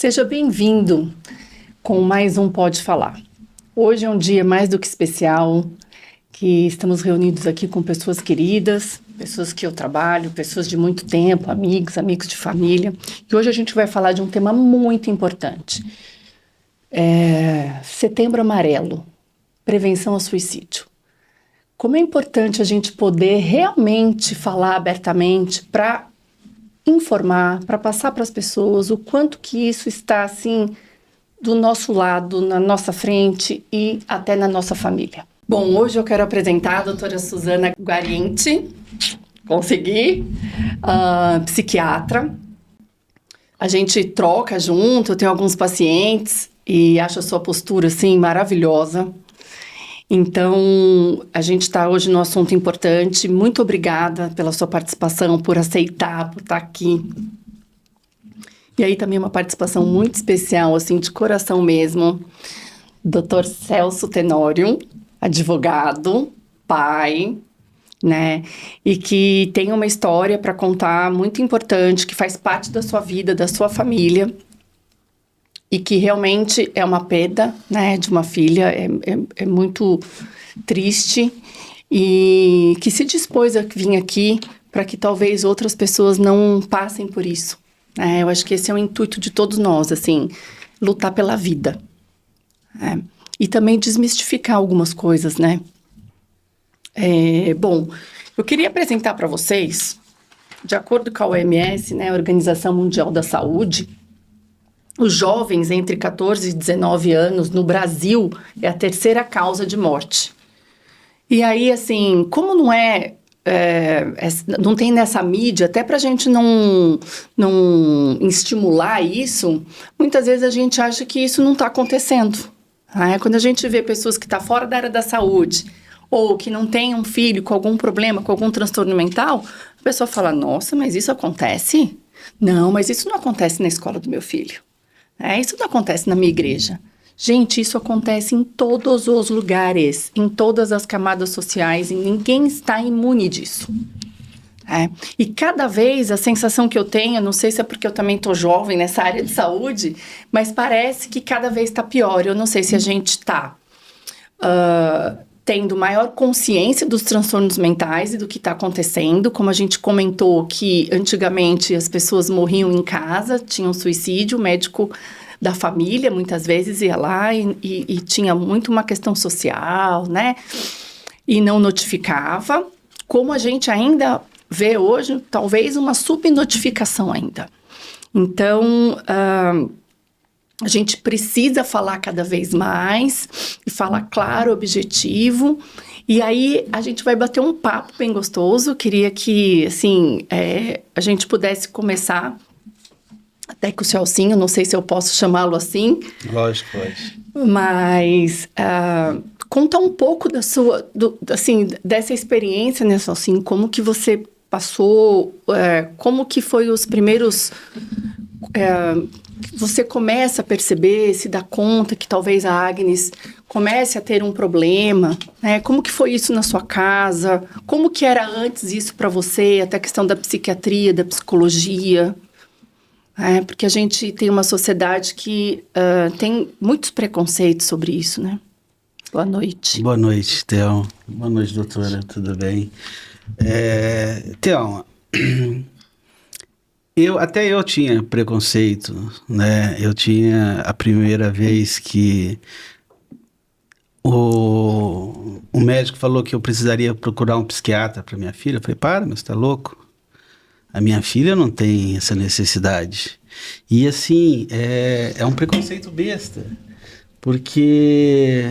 Seja bem-vindo com mais um Pode Falar. Hoje é um dia mais do que especial, que estamos reunidos aqui com pessoas queridas, pessoas que eu trabalho, pessoas de muito tempo, amigos de família. E hoje a gente vai falar de um tema muito importante. Setembro Amarelo, prevenção ao suicídio. Como é importante a gente poder realmente falar abertamente para informar, para passar para as pessoas o quanto que isso está, assim, do nosso lado, na nossa frente e até na nossa família. Bom, hoje eu quero apresentar a doutora Suzana Guariente, consegui, psiquiatra. A gente troca junto, eu tenho alguns pacientes e acho a sua postura, assim, maravilhosa. Então, a gente está hoje num assunto importante. Muito obrigada pela sua participação, por aceitar, por estar aqui. E aí também uma participação muito especial, assim, de coração mesmo, Dr. Celso Tenório, advogado, pai, né? E que tem uma história para contar muito importante, que faz parte da sua vida, da sua família. E que realmente é uma perda, né, de uma filha, é muito triste, e que se dispôs a vir aqui para que talvez outras pessoas não passem por isso. Né? Eu acho que esse é o intuito de todos nós, assim, lutar pela vida. Né? E também desmistificar algumas coisas, né? Bom, eu queria apresentar para vocês, de acordo com a OMS, né, a Organização Mundial da Saúde, os jovens entre 14 e 19 anos no Brasil é a terceira causa de morte. E aí, assim, como não tem nessa mídia, até para a gente não estimular isso, muitas vezes a gente acha que isso não está acontecendo. Né? Quando a gente vê pessoas que estão fora da área da saúde ou que não têm um filho com algum problema, com algum transtorno mental, a pessoa fala, nossa, mas isso acontece? Não, mas isso não acontece na escola do meu filho. Isso não acontece na minha igreja. Gente, isso acontece em todos os lugares, em todas as camadas sociais, e ninguém está imune disso. E cada vez a sensação que eu tenho, não sei se é porque eu também estou jovem nessa área de saúde, mas parece que cada vez está pior. Eu não sei se a gente está tendo maior consciência dos transtornos mentais e do que está acontecendo, como a gente comentou que antigamente as pessoas morriam em casa, tinham suicídio, o médico da família muitas vezes ia lá e tinha muito uma questão social, né? E não notificava, como a gente ainda vê hoje, talvez uma subnotificação ainda. Então, a gente precisa falar cada vez mais e falar claro, objetivo. E aí a gente vai bater um papo bem gostoso. Queria que, assim, a gente pudesse começar até com o Celcinho, não sei se eu posso chamá-lo assim. Lógico, pode. Mas conta um pouco dessa experiência, né, Celcinho? Como que você passou, como que foi os primeiros... você começa a perceber, se dá conta que talvez a Agnes comece a ter um problema, né? Como que foi isso na sua casa? Como que era antes isso para você? Até a questão da psiquiatria, da psicologia. Porque a gente tem uma sociedade que tem muitos preconceitos sobre isso, né? Boa noite. Boa noite, Theo. Boa noite, doutora. Tudo bem? Theo... Até eu tinha preconceito, né? Eu tinha a primeira vez que o médico falou que eu precisaria procurar um psiquiatra para minha filha. Eu falei, mas você tá louco? A minha filha não tem essa necessidade. E assim, é um preconceito besta, porque...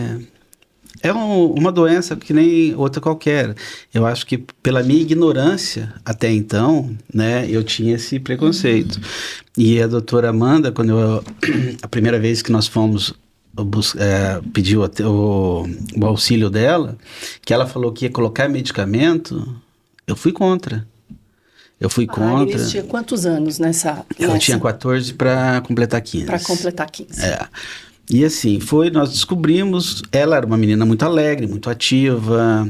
é uma doença que nem outra qualquer. Eu acho que pela minha ignorância até então, né, eu tinha esse preconceito. E a doutora Amanda, a primeira vez que nós fomos pedir o auxílio dela, que ela falou que ia colocar medicamento, eu fui contra. A Agnes tinha quantos anos nessa? Ela tinha 14 para completar 15. Para completar 15. E assim, nós descobrimos, ela era uma menina muito alegre, muito ativa,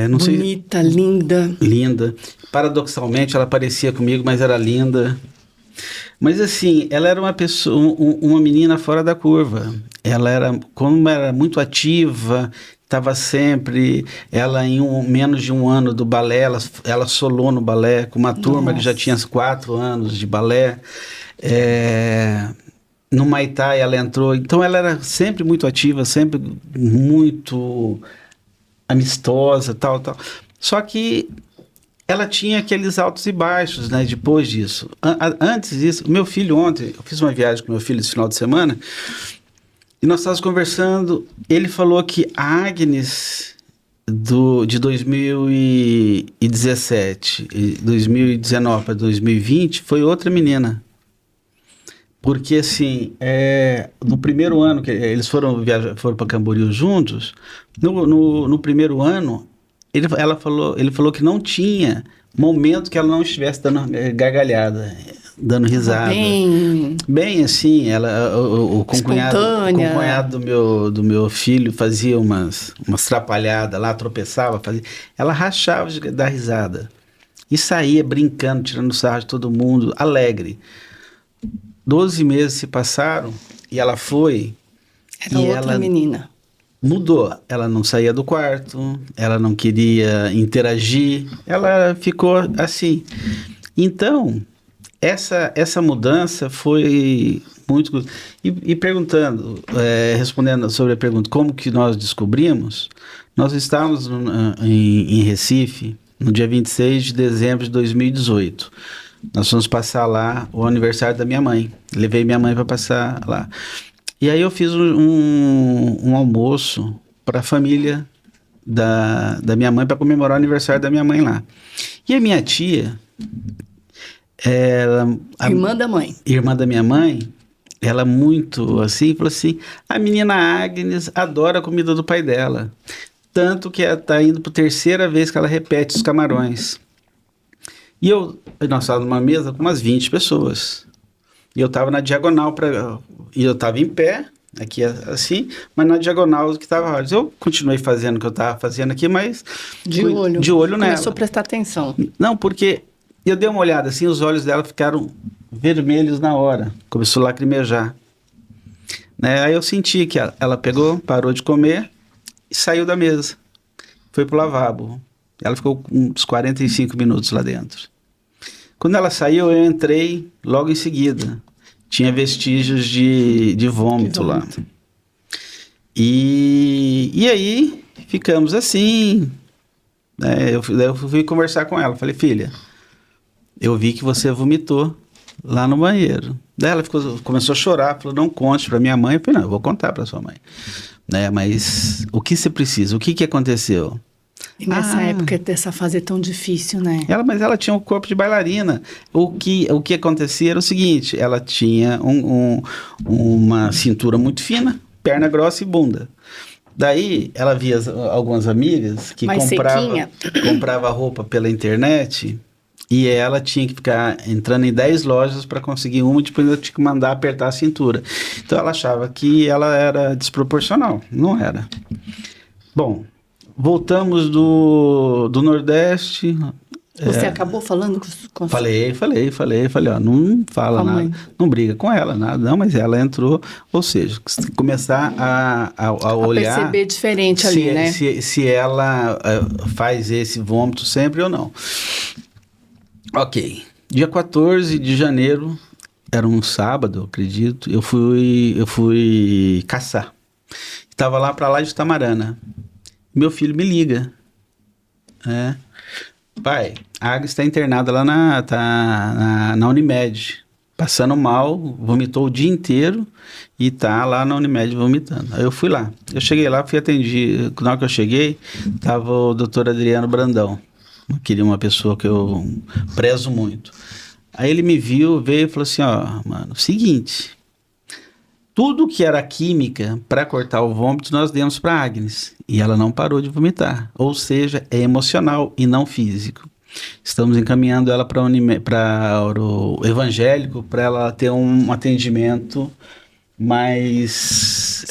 bonita, linda. Linda. Paradoxalmente, ela parecia comigo, mas era linda. Mas assim, ela era uma pessoa, uma menina fora da curva. Ela era, como era muito ativa, estava sempre. Ela em menos de um ano do balé, ela solou no balé com uma turma que já tinha 4 anos de balé. No Muay Thai ela entrou, então ela era sempre muito ativa, sempre muito amistosa, tal, tal. Só que ela tinha aqueles altos e baixos, né? Depois disso. Antes disso, o meu filho ontem, eu fiz uma viagem com meu filho esse final de semana, e nós estávamos conversando, ele falou que a Agnes de 2017, 2019 para 2020 foi outra menina. Porque, assim, no primeiro ano, que eles foram para Camboriú juntos, no primeiro ano, ele falou que não tinha momento que ela não estivesse dando gargalhada, dando risada. Bem assim, o concunhado do meu filho fazia umas trapalhadas lá, tropeçava, ela rachava de dar risada. E saía brincando, tirando sarro de todo mundo, alegre. 12 meses se passaram e ela foi. Era outra menina. Mudou. Ela não saía do quarto, ela não queria interagir, ela ficou assim. Então, essa mudança foi muito... E perguntando, respondendo sobre a pergunta, como que nós descobrimos, nós estávamos em Recife, no dia 26 de dezembro de 2018. Nós fomos passar lá o aniversário da minha mãe. Levei minha mãe para passar lá. E aí eu fiz um almoço para a família da minha mãe, para comemorar o aniversário da minha mãe lá. E a minha tia... Irmã da mãe. Irmã da minha mãe, ela muito assim, falou assim, a menina Agnes adora a comida do pai dela. Tanto que ela está indo para a 3ª vez que ela repete os camarões. E nós estávamos numa mesa com umas 20 pessoas. E eu estava na diagonal, e eu estava em pé, aqui assim, mas na diagonal que estava... Eu continuei fazendo o que eu estava fazendo aqui, mas... De olho nela. Começou a prestar atenção. Não, porque eu dei uma olhada assim, os olhos dela ficaram vermelhos na hora. Começou a lacrimejar. Né? Aí eu senti que ela pegou, parou de comer e saiu da mesa. Foi pro lavabo. Ela ficou uns 45 minutos lá dentro. Quando ela saiu, eu entrei logo em seguida. Tinha vestígios de vômito lá. E aí, ficamos assim. Né? Eu fui conversar com ela. Falei, filha, eu vi que você vomitou lá no banheiro. Daí ela começou a chorar. Falou, não conte para minha mãe. Eu falei, não, eu vou contar para sua mãe. Né? Mas o que você precisa? O que aconteceu? E nessa época, dessa fase tão difícil, né? Mas ela tinha um corpo de bailarina. O que acontecia era o seguinte, ela tinha uma cintura muito fina, perna grossa e bunda. Daí, ela via algumas amigas que comprava roupa pela internet e ela tinha que ficar entrando em 10 lojas para conseguir uma, depois ela tinha que mandar apertar a cintura. Então, ela achava que ela era desproporcional. Não era. Bom... Voltamos do Nordeste. Você acabou falando com Falei, ó, não fala nada, mãe. Não briga com ela, nada, não, mas ela entrou, ou seja, começar a olhar... A perceber diferente ali, né? Se ela faz esse vômito sempre ou não. Ok, dia 14 de janeiro, era um sábado, acredito, eu fui caçar. Estava lá de Tamarana. Meu filho me liga. Pai, a Agnes está internada lá na Unimed, passando mal, vomitou o dia inteiro e tá lá na Unimed vomitando. Aí eu fui lá. Eu cheguei lá, fui atendido. Na hora que eu cheguei, tava o doutor Adriano Brandão, uma pessoa que eu prezo muito. Aí ele me viu, veio e falou assim, ó, mano, seguinte... Tudo que era química para cortar o vômito, nós demos para a Agnes. E ela não parou de vomitar. Ou seja, é emocional e não físico. Estamos encaminhando ela para o evangélico, para ela ter um atendimento mais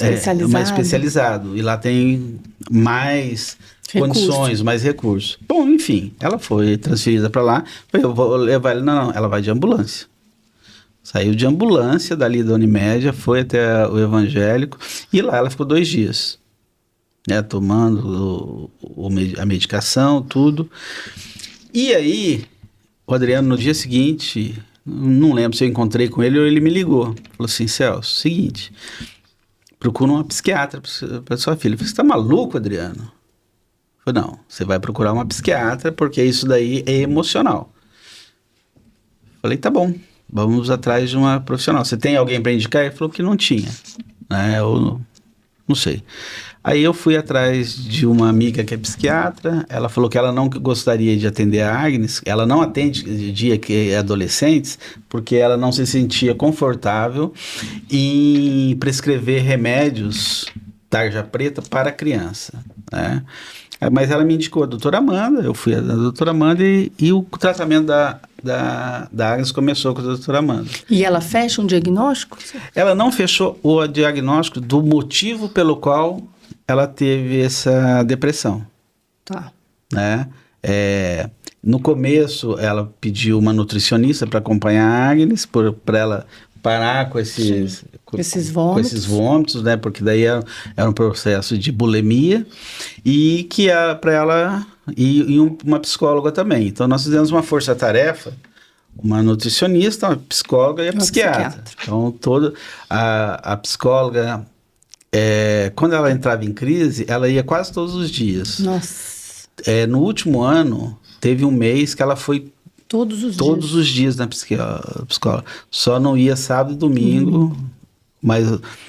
especializado. E lá tem mais condições, mais recursos. Bom, enfim, ela foi transferida para lá. Eu vou levar ela. Não, ela vai de ambulância. Saiu de ambulância dali da Unimédia, foi até o evangélico e lá ela ficou 2 dias, né, tomando a medicação, tudo. E aí, o Adriano, no dia seguinte, não lembro se eu encontrei com ele ou ele me ligou. Falou assim, Celso, seguinte, procura uma psiquiatra para sua filha. Eu falei, você tá maluco, Adriano? Eu falei, não, você vai procurar uma psiquiatra porque isso daí é emocional. Eu falei, tá bom. Vamos atrás de uma profissional. Você tem alguém para indicar? Ele falou que não tinha, né? Eu não sei. Aí eu fui atrás de uma amiga que é psiquiatra. Ela falou que ela não gostaria de atender a Agnes. Ela não atende dia que é adolescentes porque ela não se sentia confortável em prescrever remédios tarja preta para criança, né? Mas ela me indicou a doutora Amanda, eu fui a doutora Amanda e o tratamento da Agnes começou com a doutora Amanda. E ela fecha um diagnóstico? Ela não fechou o diagnóstico do motivo pelo qual ela teve essa depressão. Tá. Né? No começo, ela pediu uma nutricionista para acompanhar a Agnes, para ela parar com esses vômitos, né? Porque daí era um processo de bulimia e que para ela e uma psicóloga também. Então nós fizemos uma força-tarefa, uma nutricionista, uma psicóloga e a psiquiatra. Então toda a psicóloga, quando ela entrava em crise, ela ia quase todos os dias. Nossa. No último ano teve um mês que ela foi todos os dias na psicóloga. Só não ia sábado e domingo, mas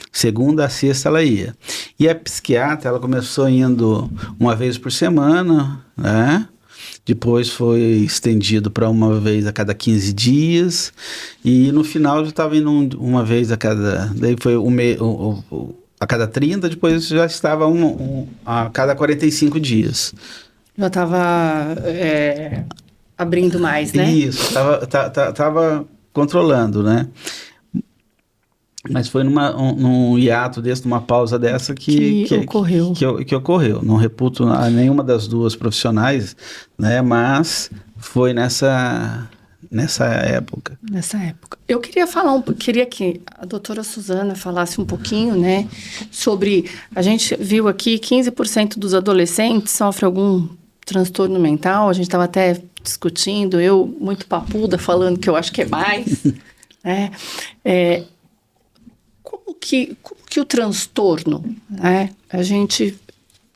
segunda a sexta ela ia. E a psiquiatra, ela começou indo uma vez por semana, né? Depois foi estendido para uma vez a cada 15 dias. E no final já estava indo uma vez a cada... Daí foi a cada 30, depois já estava a cada 45 dias. Já estava... abrindo mais, né? Isso, tava controlando, né? Mas foi num hiato desse, numa pausa dessa que ocorreu. Que ocorreu. Não reputo a nenhuma das duas profissionais, né? Mas foi nessa época. Nessa época. Eu queria que a doutora Suzana falasse um pouquinho, né? Sobre, a gente viu aqui, 15% dos adolescentes sofrem algum transtorno mental. A gente estava até discutindo, eu muito papuda falando que eu acho que é mais, né? Como que o transtorno, né? A gente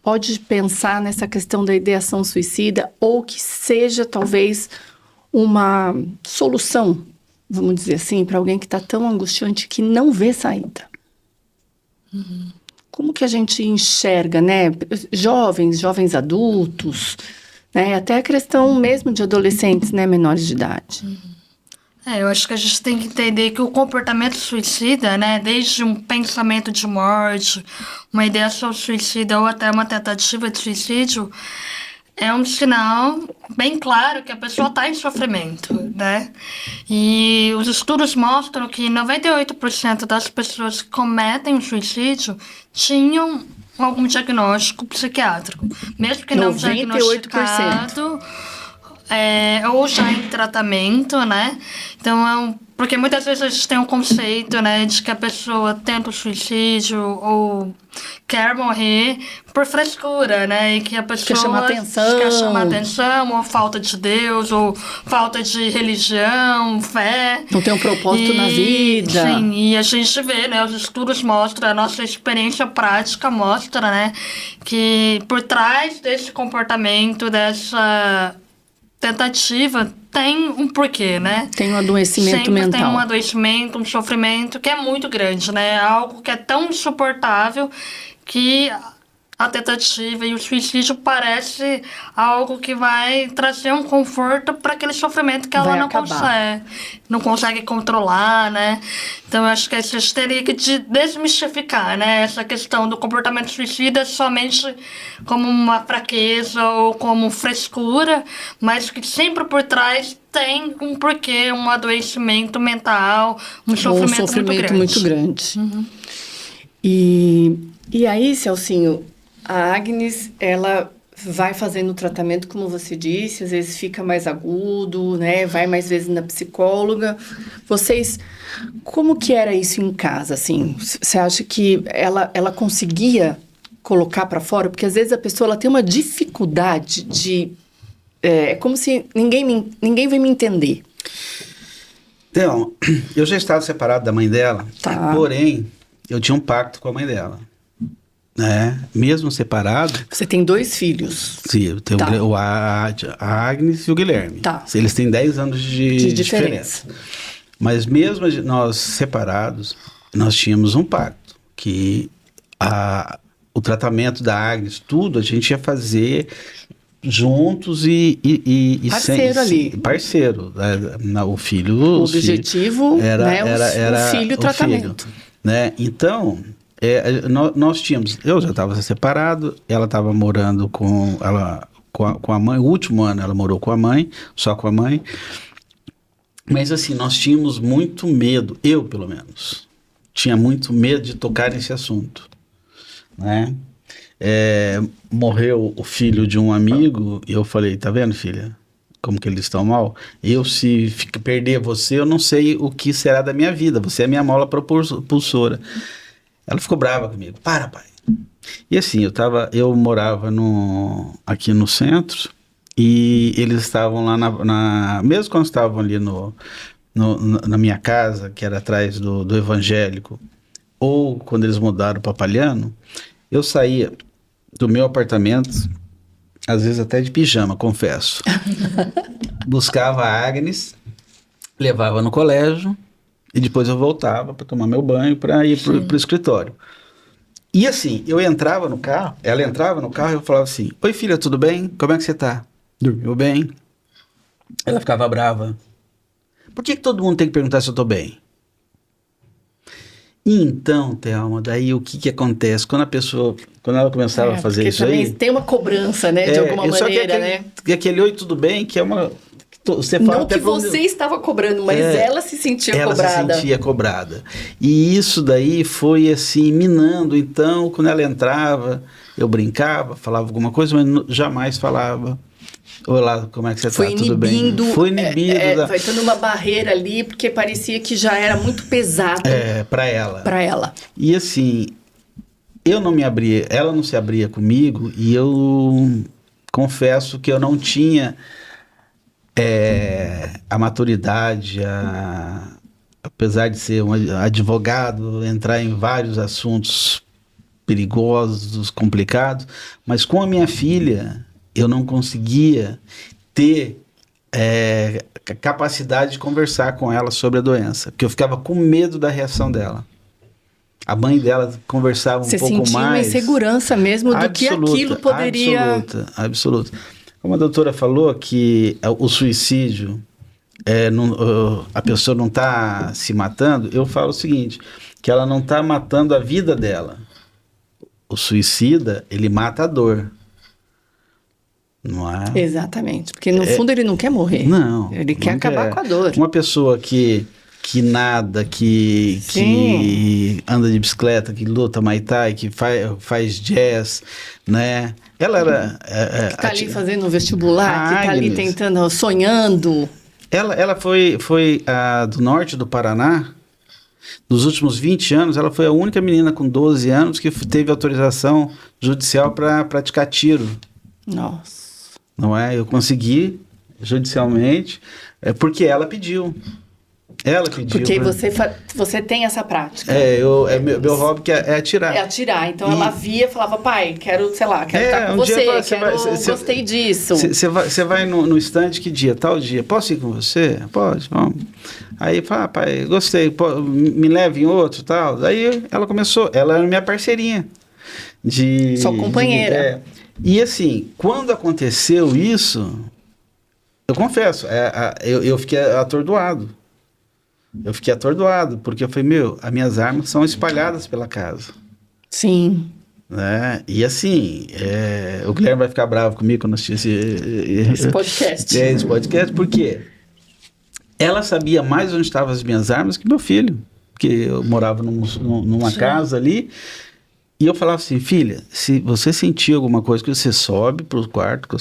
pode pensar nessa questão da ideação suicida ou que seja talvez uma solução, vamos dizer assim, para alguém que está tão angustiante que não vê saída. Uhum. Como que a gente enxerga, né? Jovens adultos, né? Até a questão mesmo de adolescentes, né? Menores de idade. Eu acho que a gente tem que entender que o comportamento suicida, né? Desde um pensamento de morte, uma ideação suicida ou até uma tentativa de suicídio, é um sinal bem claro que a pessoa está em sofrimento, né? E os estudos mostram que 98% das pessoas que cometem um suicídio tinham algum diagnóstico psiquiátrico. Mesmo que não diagnosticado, ou já em tratamento, né? Então, porque muitas vezes a gente tem um conceito, né, de que a pessoa tenta o suicídio ou quer morrer por frescura, né? E que a pessoa quer chamar atenção, ou falta de Deus, ou falta de religião, fé. Não tem um propósito na vida. Sim, e a gente vê, né? Os estudos mostram, a nossa experiência prática mostra, né? Que por trás desse comportamento, dessa tentativa, tem um porquê, né? Tem um adoecimento mental. Tem um adoecimento, um sofrimento que é muito grande, né? Algo que é tão insuportável que a tentativa e o suicídio parece algo que vai trazer um conforto para aquele sofrimento que ela não consegue controlar, né? Então, eu acho que a gente teria que desmistificar, né? Essa questão do comportamento suicida somente como uma fraqueza ou como frescura, mas que sempre por trás tem um porquê, um adoecimento mental, um sofrimento muito grande. Uhum. E aí, Celcinho, a Agnes, ela vai fazendo o tratamento, como você disse, às vezes fica mais agudo, né? Vai mais vezes na psicóloga. Vocês, como que era isso em casa, assim? Você acha que ela conseguia colocar para fora? Porque às vezes a pessoa ela tem uma dificuldade de... É como se ninguém vai me entender. Então, eu já estava separado da mãe dela, Tá. porém, eu tinha um pacto com a mãe dela. Né? Mesmo separado... Você tem 2 filhos. Sim, eu tenho Tá. a Agnes e o Guilherme. Tá. Eles têm 10 anos de diferença. Mas mesmo nós separados, nós tínhamos um pacto, que o tratamento da Agnes, tudo, a gente ia fazer juntos e Parceiro ali. Parceiro. O filho... O objetivo, né? O filho e o tratamento. Né? Então... nós tínhamos, eu já estava separado, ela estava morando com a mãe, o último ano ela morou com a mãe, só com a mãe, mas assim, nós tínhamos muito medo, eu pelo menos, tinha muito medo de tocar nesse assunto, né? Morreu o filho de um amigo, e eu falei, tá vendo, filha? Como que eles estão mal? Se perder você, eu não sei o que será da minha vida, você é a minha mola propulsora. Ela ficou brava comigo. Para, pai. E assim, eu morava aqui no centro e eles estavam lá mesmo quando estavam ali na minha casa, que era atrás do evangélico, ou quando eles mudaram para Palhano, eu saía do meu apartamento, às vezes até de pijama, confesso. Buscava a Agnes, levava no colégio, e depois eu voltava para tomar meu banho para ir pro escritório. E assim, eu entrava no carro, ela entrava no carro e eu falava assim, oi filha, tudo bem? Como é que você tá? Dormiu bem? Ela ficava brava. Por que todo mundo tem que perguntar se eu tô bem? E então, Thelma, daí o que acontece? Quando ela começava a fazer isso aí... Tem uma cobrança, né? De alguma maneira, né? Aquele oi, tudo bem, que é uma... Você fala não que você estava cobrando, mas ela se sentia cobrada. Ela se sentia cobrada. E isso daí foi assim, minando. Então, quando ela entrava, eu brincava, falava alguma coisa, mas jamais falava. Olá, como é que você está? Tudo bem? Foi inibindo. Foi tendo uma barreira ali, porque parecia que já era muito pesado. Para ela. Para ela. E assim, eu não me abria, ela não se abria comigo, e eu confesso que eu não tinha... a maturidade, apesar de ser um advogado, entrar em vários assuntos perigosos, complicados, mas com a minha filha eu não conseguia ter capacidade de conversar com ela sobre a doença, porque eu ficava com medo da reação dela. A mãe dela conversava um pouco mais. Você sentia uma insegurança mesmo do que aquilo poderia... Absoluta. Como a doutora falou que o suicídio, a pessoa não está se matando, eu falo o seguinte, que ela não está matando a vida dela. O suicida, ele mata a dor. Não é? Exatamente, porque no fundo ele não quer morrer. Não. Ele quer acabar com a dor. Uma pessoa que nada, que anda de bicicleta, que luta Muay Thai, que faz jazz, né? Ela era... que está ali fazendo o vestibular, que está ali tentando, sonhando. Ela foi do norte do Paraná. Nos últimos 20 anos, ela foi a única menina com 12 anos que teve autorização judicial para praticar tiro. Nossa. Não é? Eu consegui judicialmente, porque ela pediu. Ela pediu. Porque você tem essa prática. Meu hobby que é atirar. É atirar. Então ela via e falava, pai, quero estar com você, gostei disso. Você vai no stand que dia? Tal dia. Posso ir com você? Pode, vamos. Aí fala, pai, gostei, me leve em outro, tal. Aí ela começou, ela era minha parceirinha. Sua companheira. E assim, quando aconteceu isso, eu confesso, eu fiquei atordoado. Porque eu falei, as minhas armas são espalhadas pela casa. Sim. Né? E assim, o Guilherme vai ficar bravo comigo quando assistir esse podcast. Esse podcast, porque ela sabia mais onde estavam as minhas armas que meu filho. Porque eu morava numa casa ali, E eu falava assim, filha, se você sentir alguma coisa, que você sobe pro quarto,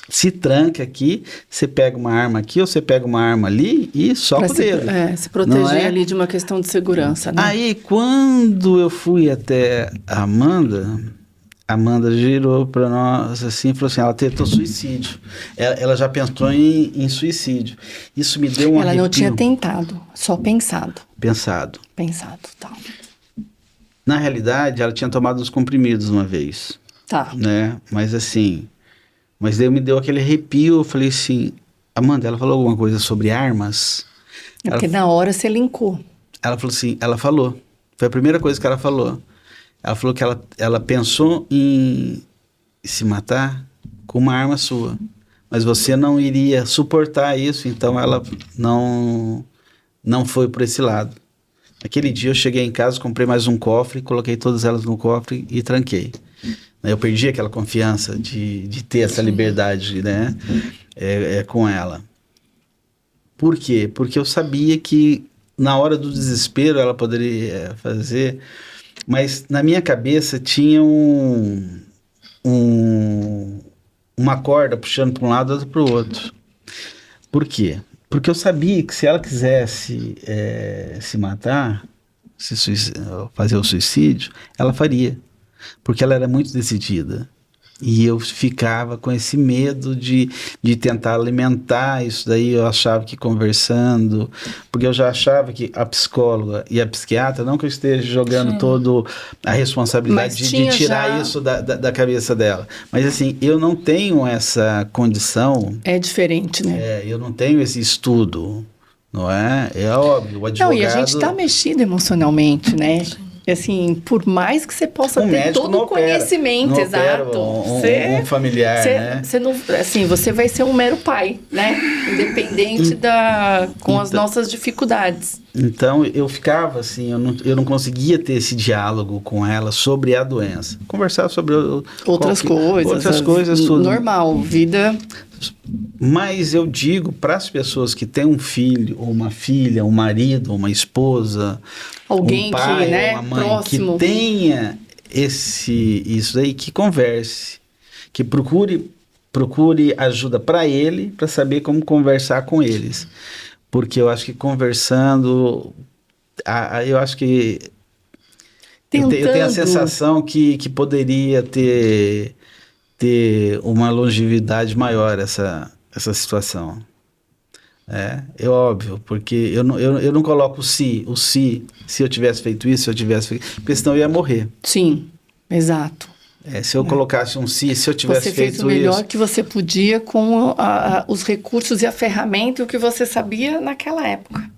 se tranca aqui, você pega uma arma aqui ou você pega uma arma ali e soca o dedo. Se proteger Não é? ali de uma questão de segurança, né? Aí, quando eu fui até a Amanda girou para nós assim e falou assim, ela tentou suicídio. Ela já pensou em suicídio. Isso me deu um Ela não arrepio. tinha tentado, só pensado. Pensado. Tá. Na realidade, ela tinha tomado os comprimidos uma vez, Tá. né? Mas assim, mas daí me deu aquele arrepio, eu falei assim, Amanda, ela falou alguma coisa sobre armas? É porque na hora você linkou. Ela falou assim, ela falou, foi a primeira coisa que ela falou. Ela falou que ela pensou em se matar com uma arma sua, mas você não iria suportar isso, então ela não foi por esse lado. Aquele dia eu cheguei em casa, comprei mais um cofre, coloquei todas elas no cofre e tranquei. Eu perdi aquela confiança de ter essa liberdade, né, com ela. Por quê? Porque eu sabia que na hora do desespero ela poderia fazer, mas na minha cabeça tinha uma corda puxando para um lado e outra para o outro. Por quê? Porque eu sabia que se ela quisesse se matar, fazer o suicídio, ela faria. Porque ela era muito decidida. E eu ficava com esse medo de tentar alimentar isso daí. Eu achava que conversando, porque eu já achava que a psicóloga e a psiquiatra, não que eu esteja jogando toda a responsabilidade de tirar isso da cabeça dela, mas assim, eu não tenho essa condição. É diferente, né? Eu não tenho esse estudo, não é? É óbvio, o advogado... Não, e a gente está mexido emocionalmente, né? Assim, por mais que você possa ter todo o conhecimento, exato. Um familiar, né? Você não, assim, você vai ser um mero pai, né? Independente com as nossas dificuldades. Então, eu ficava assim, eu não conseguia ter esse diálogo com ela sobre a doença. Conversar sobre outras coisas, tudo. Normal, vida... Mas eu digo para as pessoas que têm um filho, ou uma filha, um marido, uma esposa, alguém um pai, que, né, uma mãe, próximo, que tenha isso aí, que converse, que procure ajuda para ele, para saber como conversar com eles. Porque eu acho que conversando, eu acho que eu tenho a sensação que poderia ter uma longevidade maior essa situação. É óbvio, porque eu não coloco o se eu tivesse feito isso, porque senão eu ia morrer. Sim, exato. Se eu colocasse um se eu tivesse feito isso... Você fez o melhor que você podia com os recursos e a ferramenta e o que você sabia naquela época.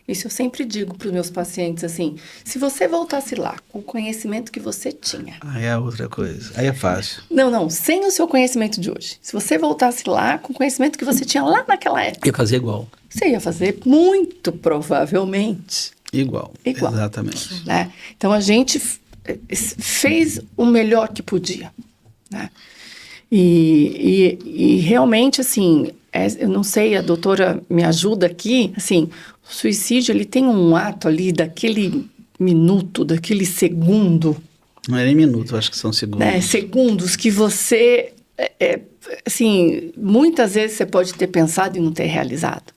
Isso eu sempre digo para os meus pacientes, assim, se você voltasse lá com o conhecimento que você tinha... Aí é outra coisa, aí é fácil. Não, sem o seu conhecimento de hoje. Se você voltasse lá com o conhecimento que você tinha lá naquela época... Ia fazer igual. Você ia fazer muito provavelmente... Igual. Exatamente. Né? Então, a gente fez o melhor que podia, né? E realmente, assim, eu não sei, a doutora me ajuda aqui, assim, o suicídio, ele tem um ato ali daquele minuto, daquele segundo. Não é nem minuto, acho que são segundos. Segundos que você, assim, muitas vezes você pode ter pensado e não ter realizado.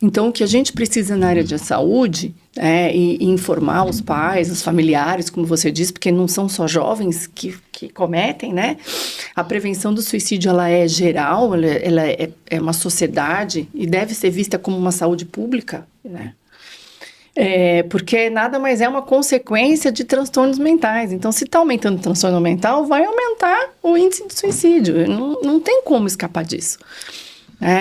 Então, o que a gente precisa na área de saúde e informar os pais, os familiares, como você disse, porque não são só jovens que cometem, né? A prevenção do suicídio, ela é geral, ela é uma sociedade e deve ser vista como uma saúde pública, né? Porque nada mais é uma consequência de transtornos mentais. Então, se está aumentando o transtorno mental, vai aumentar o índice de suicídio. Não tem como escapar disso.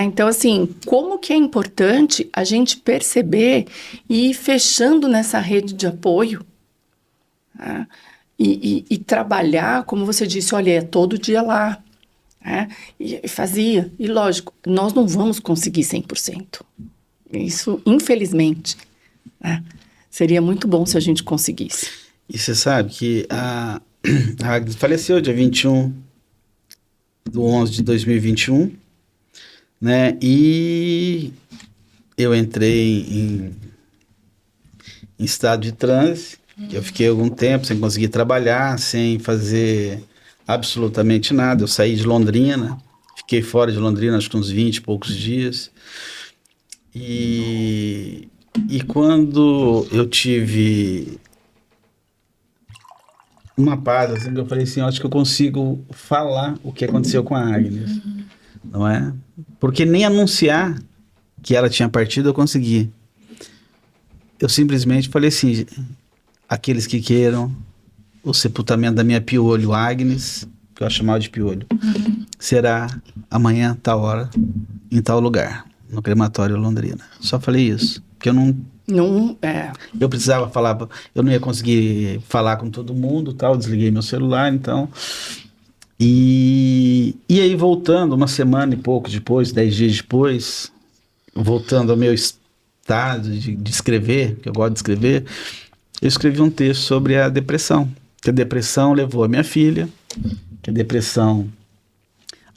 Então, assim, como que é importante a gente perceber e ir fechando nessa rede de apoio, né? E trabalhar, como você disse, olha, todo dia lá, né? E fazia. E, lógico, nós não vamos conseguir 100%. Isso, infelizmente, né? Seria muito bom se a gente conseguisse. E você sabe que a Agnes faleceu dia 21/11/2021, né? E eu entrei em estado de transe Eu fiquei algum tempo sem conseguir trabalhar, sem fazer absolutamente nada. Eu saí de Londrina, fiquei fora de Londrina acho que uns 20 e poucos dias. E quando eu tive uma paz, assim, que eu falei assim, eu acho que eu consigo falar o que aconteceu com a Agnes, não é? Porque nem anunciar que ela tinha partido eu consegui. Eu simplesmente falei assim, aqueles que queiram o sepultamento da minha piolho Agnes, que eu chamava de piolho, será amanhã, tal hora, em tal lugar, no crematório Londrina. Só falei isso, porque eu não... Eu precisava falar, eu não ia conseguir falar com todo mundo, tal, desliguei meu celular, então... E aí voltando, uma semana e pouco depois, 10 dias depois, voltando ao meu estado de escrever, que eu gosto de escrever, eu escrevi um texto sobre a depressão, que a depressão levou a minha filha, que a depressão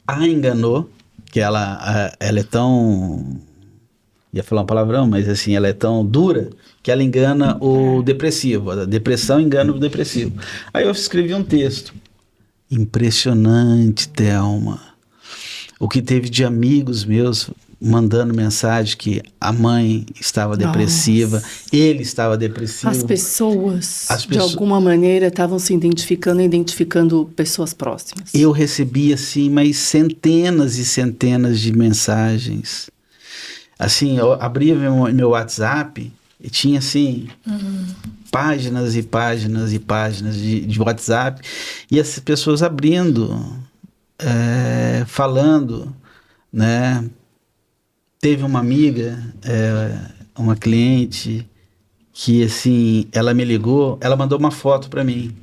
a enganou, que ela é tão... ia falar um palavrão, mas assim, ela é tão dura que ela engana o depressivo. A depressão engana o depressivo. Aí eu escrevi um texto. Impressionante, Thelma. O que teve de amigos meus mandando mensagem que a mãe estava depressiva, ele estava depressivo. As pessoas, de alguma maneira, estavam se identificando pessoas próximas. Eu recebi, assim, mas centenas e centenas de mensagens. Assim, eu abria meu WhatsApp e tinha, assim, páginas e páginas e páginas de WhatsApp. E as pessoas abrindo, falando, né? Teve uma amiga, uma cliente, que, assim, ela me ligou, ela mandou uma foto para mim.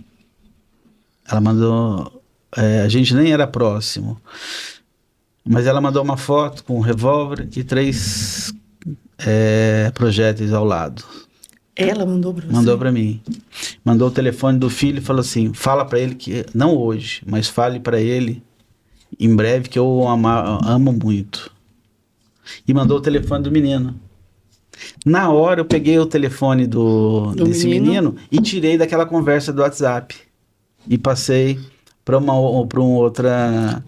Ela mandou... a gente nem era próximo. Mas ela mandou uma foto com um revólver e 3 projéteis ao lado. Ela mandou para você? Mandou para mim. Mandou o telefone do filho e falou assim, fala para ele que, não hoje, mas fale para ele em breve que eu amo muito. E mandou o telefone do menino. Na hora eu peguei o telefone desse menino e tirei daquela conversa do WhatsApp. E passei... para uma outra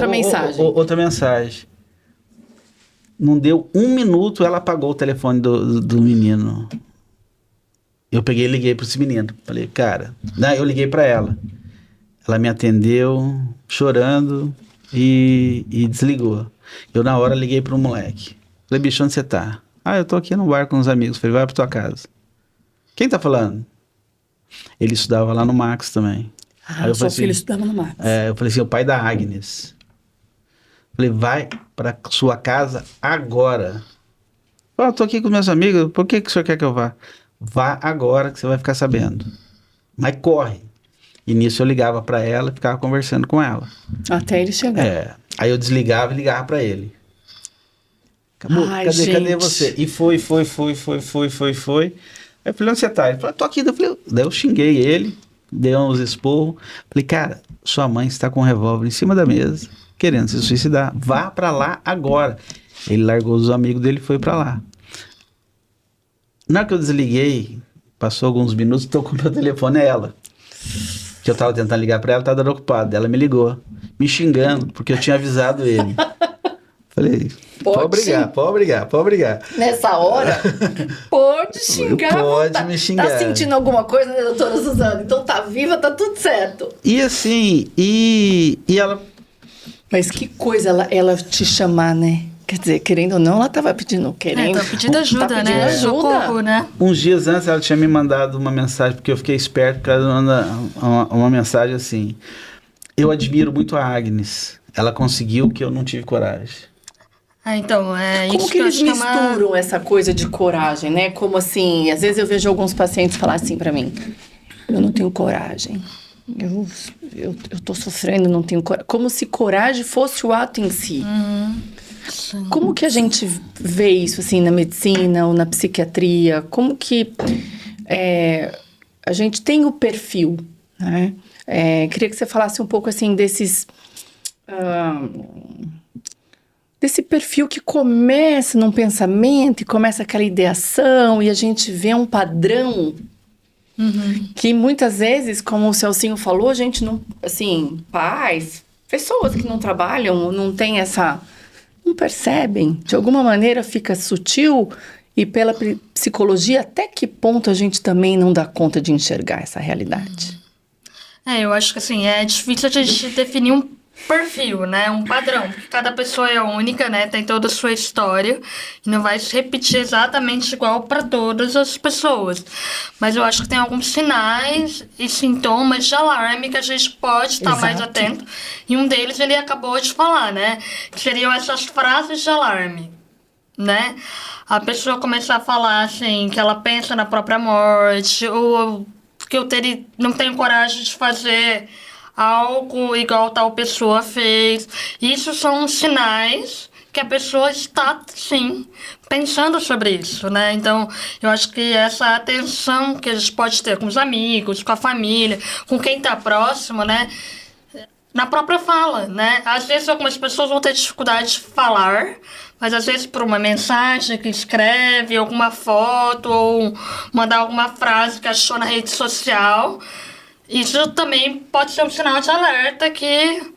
mensagem. Outra mensagem. Não deu 1 minuto, ela apagou o telefone do menino. Eu peguei e liguei para esse menino. Falei, cara... eu liguei para ela. Ela me atendeu, chorando, e desligou. Eu, na hora, liguei para o moleque. Falei, bicho, onde você tá? Eu tô aqui no bar com uns amigos. Falei, vai para tua casa. Quem tá falando? Ele estudava lá no Max também. Aí seu filho estudava no Max. Eu falei assim, o pai da Agnes. Falei, vai para sua casa agora. Eu tô aqui com meus amigos, por que o senhor quer que eu vá? Vá agora que você vai ficar sabendo. Mas corre. E nisso eu ligava para ela e ficava conversando com ela. Até ele chegar. Aí eu desligava e ligava para ele. Acabou, cadê você? E foi. Aí eu falei, onde você tá? Ele falou, tô aqui. Daí eu xinguei ele. Deu uns esporros. Falei, cara, sua mãe está com um revólver em cima da mesa, querendo se suicidar. Vá pra lá agora. Ele largou os amigos dele e foi pra lá. Na hora que eu desliguei, passou alguns minutos, tocou meu telefone, ela. Que eu tava tentando ligar pra ela, tava dando ocupado. Ela me ligou, me xingando, porque eu tinha avisado ele. Falei, pode brigar. Nessa hora, pode xingar. Pode me xingar. Tá sentindo alguma coisa, né, doutora Suzana? Então tá viva, tá tudo certo. E assim, e ela... Mas que coisa ela te chamar, né? Quer dizer, querendo ou não, ela tava pedindo, Tá pedindo ajuda, tá pedindo né? ajuda. Socorro, né? Uns dias antes ela tinha me mandado uma mensagem, porque eu fiquei esperto, porque ela manda uma mensagem assim, eu admiro muito a Agnes, ela conseguiu o que eu não tive coragem. Então, Como isso que eles eu acho que misturam essa coisa de coragem, né? Como assim, às vezes eu vejo alguns pacientes falar assim pra mim, eu não tenho coragem, eu tô sofrendo, não tenho coragem. Como se coragem fosse o ato em si. Como que a gente vê isso, assim, na medicina ou na psiquiatria? Como que a gente tem o perfil, né? Queria que você falasse um pouco, assim, desse perfil que começa num pensamento e começa aquela ideação e a gente vê um padrão Que muitas vezes, como o Celcinho falou, a gente não, assim, pais, pessoas que não trabalham, não tem essa, não percebem, de alguma maneira fica sutil e pela psicologia, até que ponto a gente também não dá conta de enxergar essa realidade? Eu acho que assim, é difícil a gente definir um perfil, né? Um padrão. Porque cada pessoa é única, né? Tem toda a sua história e não vai se repetir exatamente igual para todas as pessoas. Mas eu acho que tem alguns sinais e sintomas de alarme que a gente pode estar mais atento. E um deles ele acabou de falar, né? Que seriam essas frases de alarme, né? A pessoa começar a falar assim, que ela pensa na própria morte, ou que não tenho coragem de fazer algo igual tal pessoa fez. Isso são sinais que a pessoa está, sim, pensando sobre isso, né? Então, eu acho que essa atenção que a gente pode ter com os amigos, com a família, com quem está próximo, né? Na própria fala, né? Às vezes algumas pessoas vão ter dificuldade de falar, mas às vezes por uma mensagem que escreve, alguma foto, ou mandar alguma frase que achou na rede social, isso também pode ser um sinal de alerta que,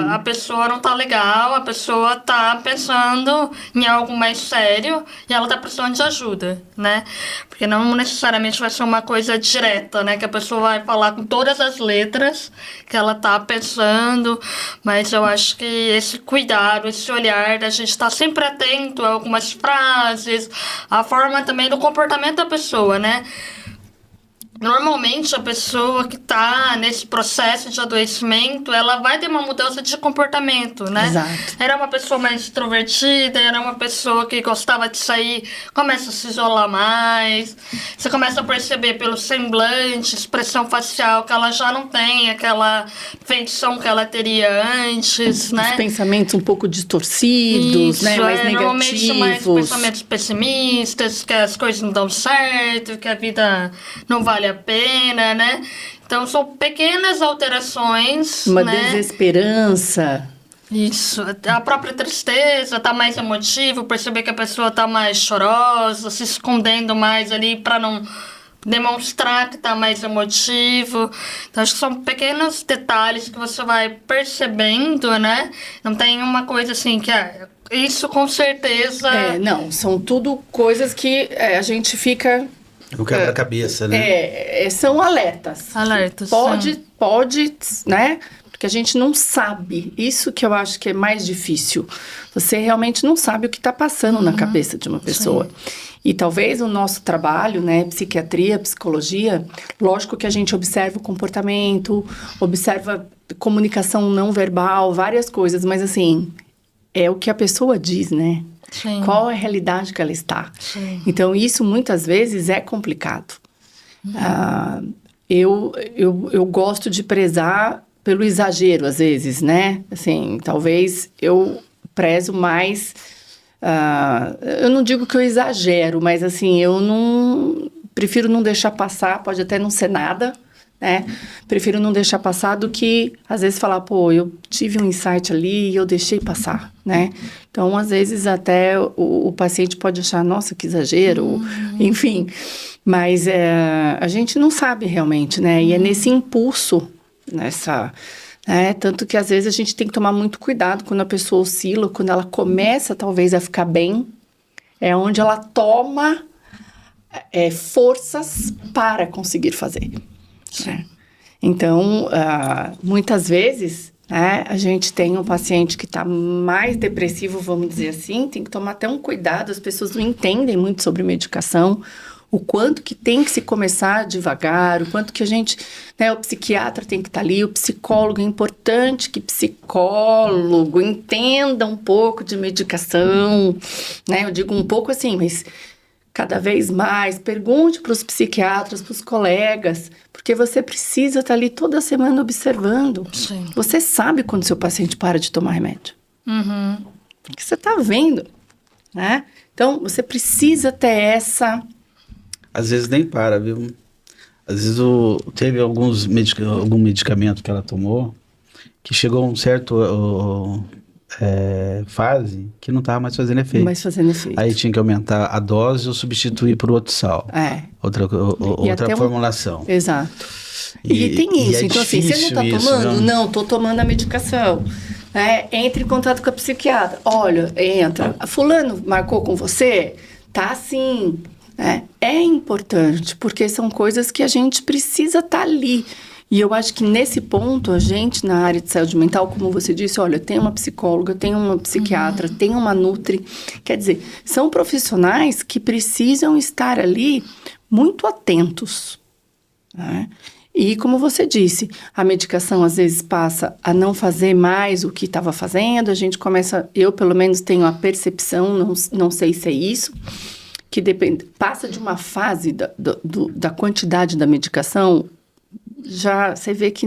a pessoa não tá legal, a pessoa tá pensando em algo mais sério e ela tá precisando de ajuda, né? Porque não necessariamente vai ser uma coisa direta, né? Que a pessoa vai falar com todas as letras que ela tá pensando, mas eu acho que esse cuidado, esse olhar da gente estar sempre atento a algumas frases, a forma também do comportamento da pessoa, né? Normalmente, a pessoa que está nesse processo de adoecimento, ela vai ter uma mudança de comportamento, né? Exato. Era uma pessoa mais extrovertida, era uma pessoa que gostava de sair, começa a se isolar mais. Você começa a perceber pelo semblante, expressão facial, que ela já não tem aquela feição que ela teria antes, né? Os pensamentos um pouco distorcidos, Isso, né? Mais normalmente são mais negativos. pensamentos pessimistas, que as coisas não dão certo, que a vida não vale a pena, né? Então são pequenas alterações, Uma né? desesperança. Isso, a própria tristeza, tá mais emotivo, perceber que a pessoa tá mais chorosa, se escondendo mais ali para não demonstrar que tá mais emotivo. Então acho que são pequenos detalhes que você vai percebendo, né? Não tem uma coisa assim que isso com certeza. Não, são tudo coisas que a gente fica. O quebra-cabeça, né? São alertas. Alertas. Pode, né? Porque a gente não sabe. Isso que eu acho que é mais difícil. Você realmente não sabe o que está passando na cabeça de uma pessoa. Sim. E talvez o nosso trabalho, né? Psiquiatria, psicologia, lógico que a gente observa o comportamento, observa comunicação não verbal, várias coisas, mas assim, é o que a pessoa diz, né? Sim. Qual é a realidade que ela está? Sim. Então, isso muitas vezes é complicado. Eu gosto de prezar pelo exagero, às vezes, né? Assim, talvez eu prezo mais... eu não digo que eu exagero, mas assim, eu não... Prefiro não deixar passar, pode até não ser nada, né? Prefiro não deixar passar do que, às vezes, falar, pô, eu tive um insight ali e eu deixei passar, né? Então, às vezes, até o paciente pode achar, nossa, que exagero, enfim. Mas a gente não sabe realmente, né? E é nesse impulso, tanto que, às vezes, a gente tem que tomar muito cuidado quando a pessoa oscila, quando ela começa, talvez, a ficar bem, é onde ela toma forças para conseguir fazer. Então, muitas vezes, a gente tem um paciente que está mais depressivo, vamos dizer assim, tem que tomar até um cuidado, as pessoas não entendem muito sobre medicação, o quanto que tem que se começar devagar, o quanto que a gente, o psiquiatra tem que estar ali, o psicólogo, é importante que psicólogo entenda um pouco de medicação, né? Eu digo um pouco assim, mas... Cada vez mais, pergunte para os psiquiatras, para os colegas, porque você precisa estar ali toda semana observando. Sim. Você sabe quando seu paciente para de tomar remédio. Porque você está vendo, né? Então, você precisa ter essa... Às vezes nem para, viu? Às vezes teve algum medicamento que ela tomou, que chegou a um certo fase que não estava mais fazendo efeito. Mas fazendo efeito. Aí tinha que aumentar a dose ou substituir por outro sal. Outra formulação. Exato. E tem isso. Então, assim, você não está tomando? Não, estou tomando a medicação. Entre em contato com a psiquiatra. Olha, entra. Fulano marcou com você? Tá sim. É importante, porque são coisas que a gente precisa estar ali. E eu acho que nesse ponto, a gente, na área de saúde mental, como você disse, olha, tem uma psicóloga, tem uma psiquiatra, tem uma nutri. Quer dizer, são profissionais que precisam estar ali muito atentos. Né? E como você disse, a medicação às vezes passa a não fazer mais o que estava fazendo, a gente começa, eu pelo menos tenho a percepção, não sei se é isso, que passa de uma fase da quantidade da medicação, já você vê que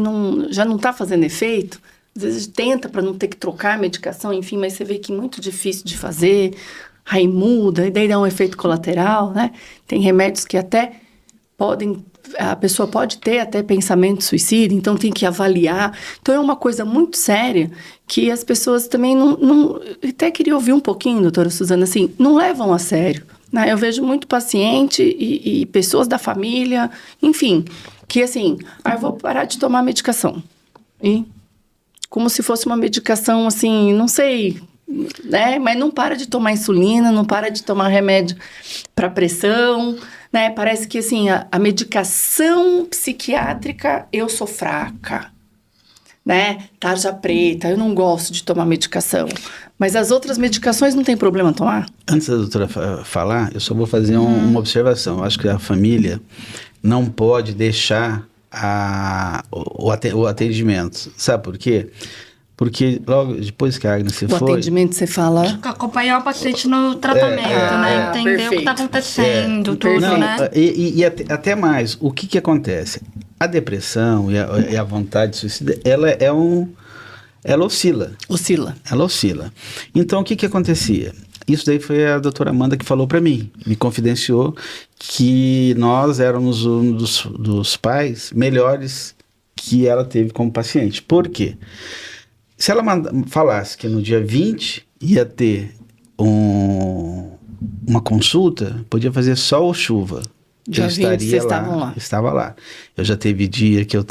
já não está fazendo efeito. Às vezes tenta para não ter que trocar a medicação, enfim, mas você vê que é muito difícil de fazer, aí muda, e daí dá um efeito colateral, né? Tem remédios que até a pessoa pode ter até pensamento suicida, então tem que avaliar. Então é uma coisa muito séria que as pessoas também não até queria ouvir um pouquinho, doutora Suzana, assim, não levam a sério. Né? Eu vejo muito paciente e pessoas da família, enfim, que assim, eu vou parar de tomar medicação. E como se fosse uma medicação, assim, não sei, né? Mas não para de tomar insulina, não para de tomar remédio para pressão, né? Parece que, assim, a medicação psiquiátrica, eu sou fraca, né? Tarja preta, eu não gosto de tomar medicação. Mas as outras medicações não tem problema tomar? Antes da doutora falar, eu só vou fazer uma observação. Eu acho que a família não pode deixar o atendimento. Sabe por quê? Porque logo depois que a Agnes se foi... O atendimento, você fala... Acompanhar o paciente no tratamento, né? Entender perfeito. O que está acontecendo, tudo, não, né? E até mais, o que acontece? A depressão e a vontade de suicídio, ela oscila. Ela oscila. Então, o que acontecia? Isso daí foi a doutora Amanda que falou para mim, me confidenciou que nós éramos um dos pais melhores que ela teve como paciente. Por quê? Se ela falasse que no dia 20 ia ter uma consulta, podia fazer sol ou chuva. Já estaria lá. Estava lá. Eu já teve dia que eu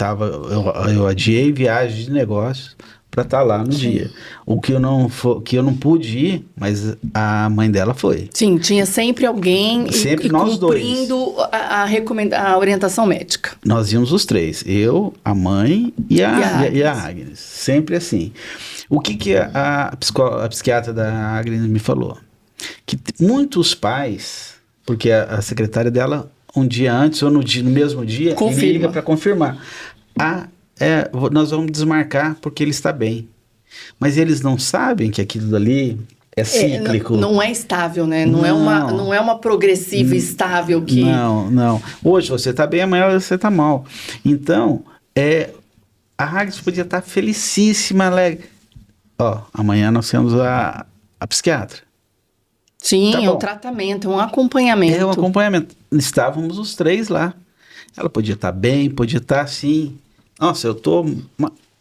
adiei viagem de negócio para estar lá no dia. O que eu não pude ir, mas a mãe dela foi. Sim, tinha sempre alguém sempre nós cumprindo a orientação médica. Nós íamos os três, eu, a mãe e a Agnes. Sempre assim. O que a psiquiatra da Agnes me falou? Que muitos pais, porque a secretária dela, um dia antes ou no mesmo dia, liga para confirmar. Nós vamos desmarcar porque ele está bem. Mas eles não sabem que aquilo dali é cíclico. Não é estável, né? Não é uma progressiva estável que... Não. Hoje você está bem, amanhã você está mal. Então, a Agnes podia estar felicíssima, alegre. Amanhã nós temos a psiquiatra. Sim, é um tratamento, é um acompanhamento. É um acompanhamento. Estávamos os três lá. Ela podia estar bem, podia estar assim... Nossa, eu tô...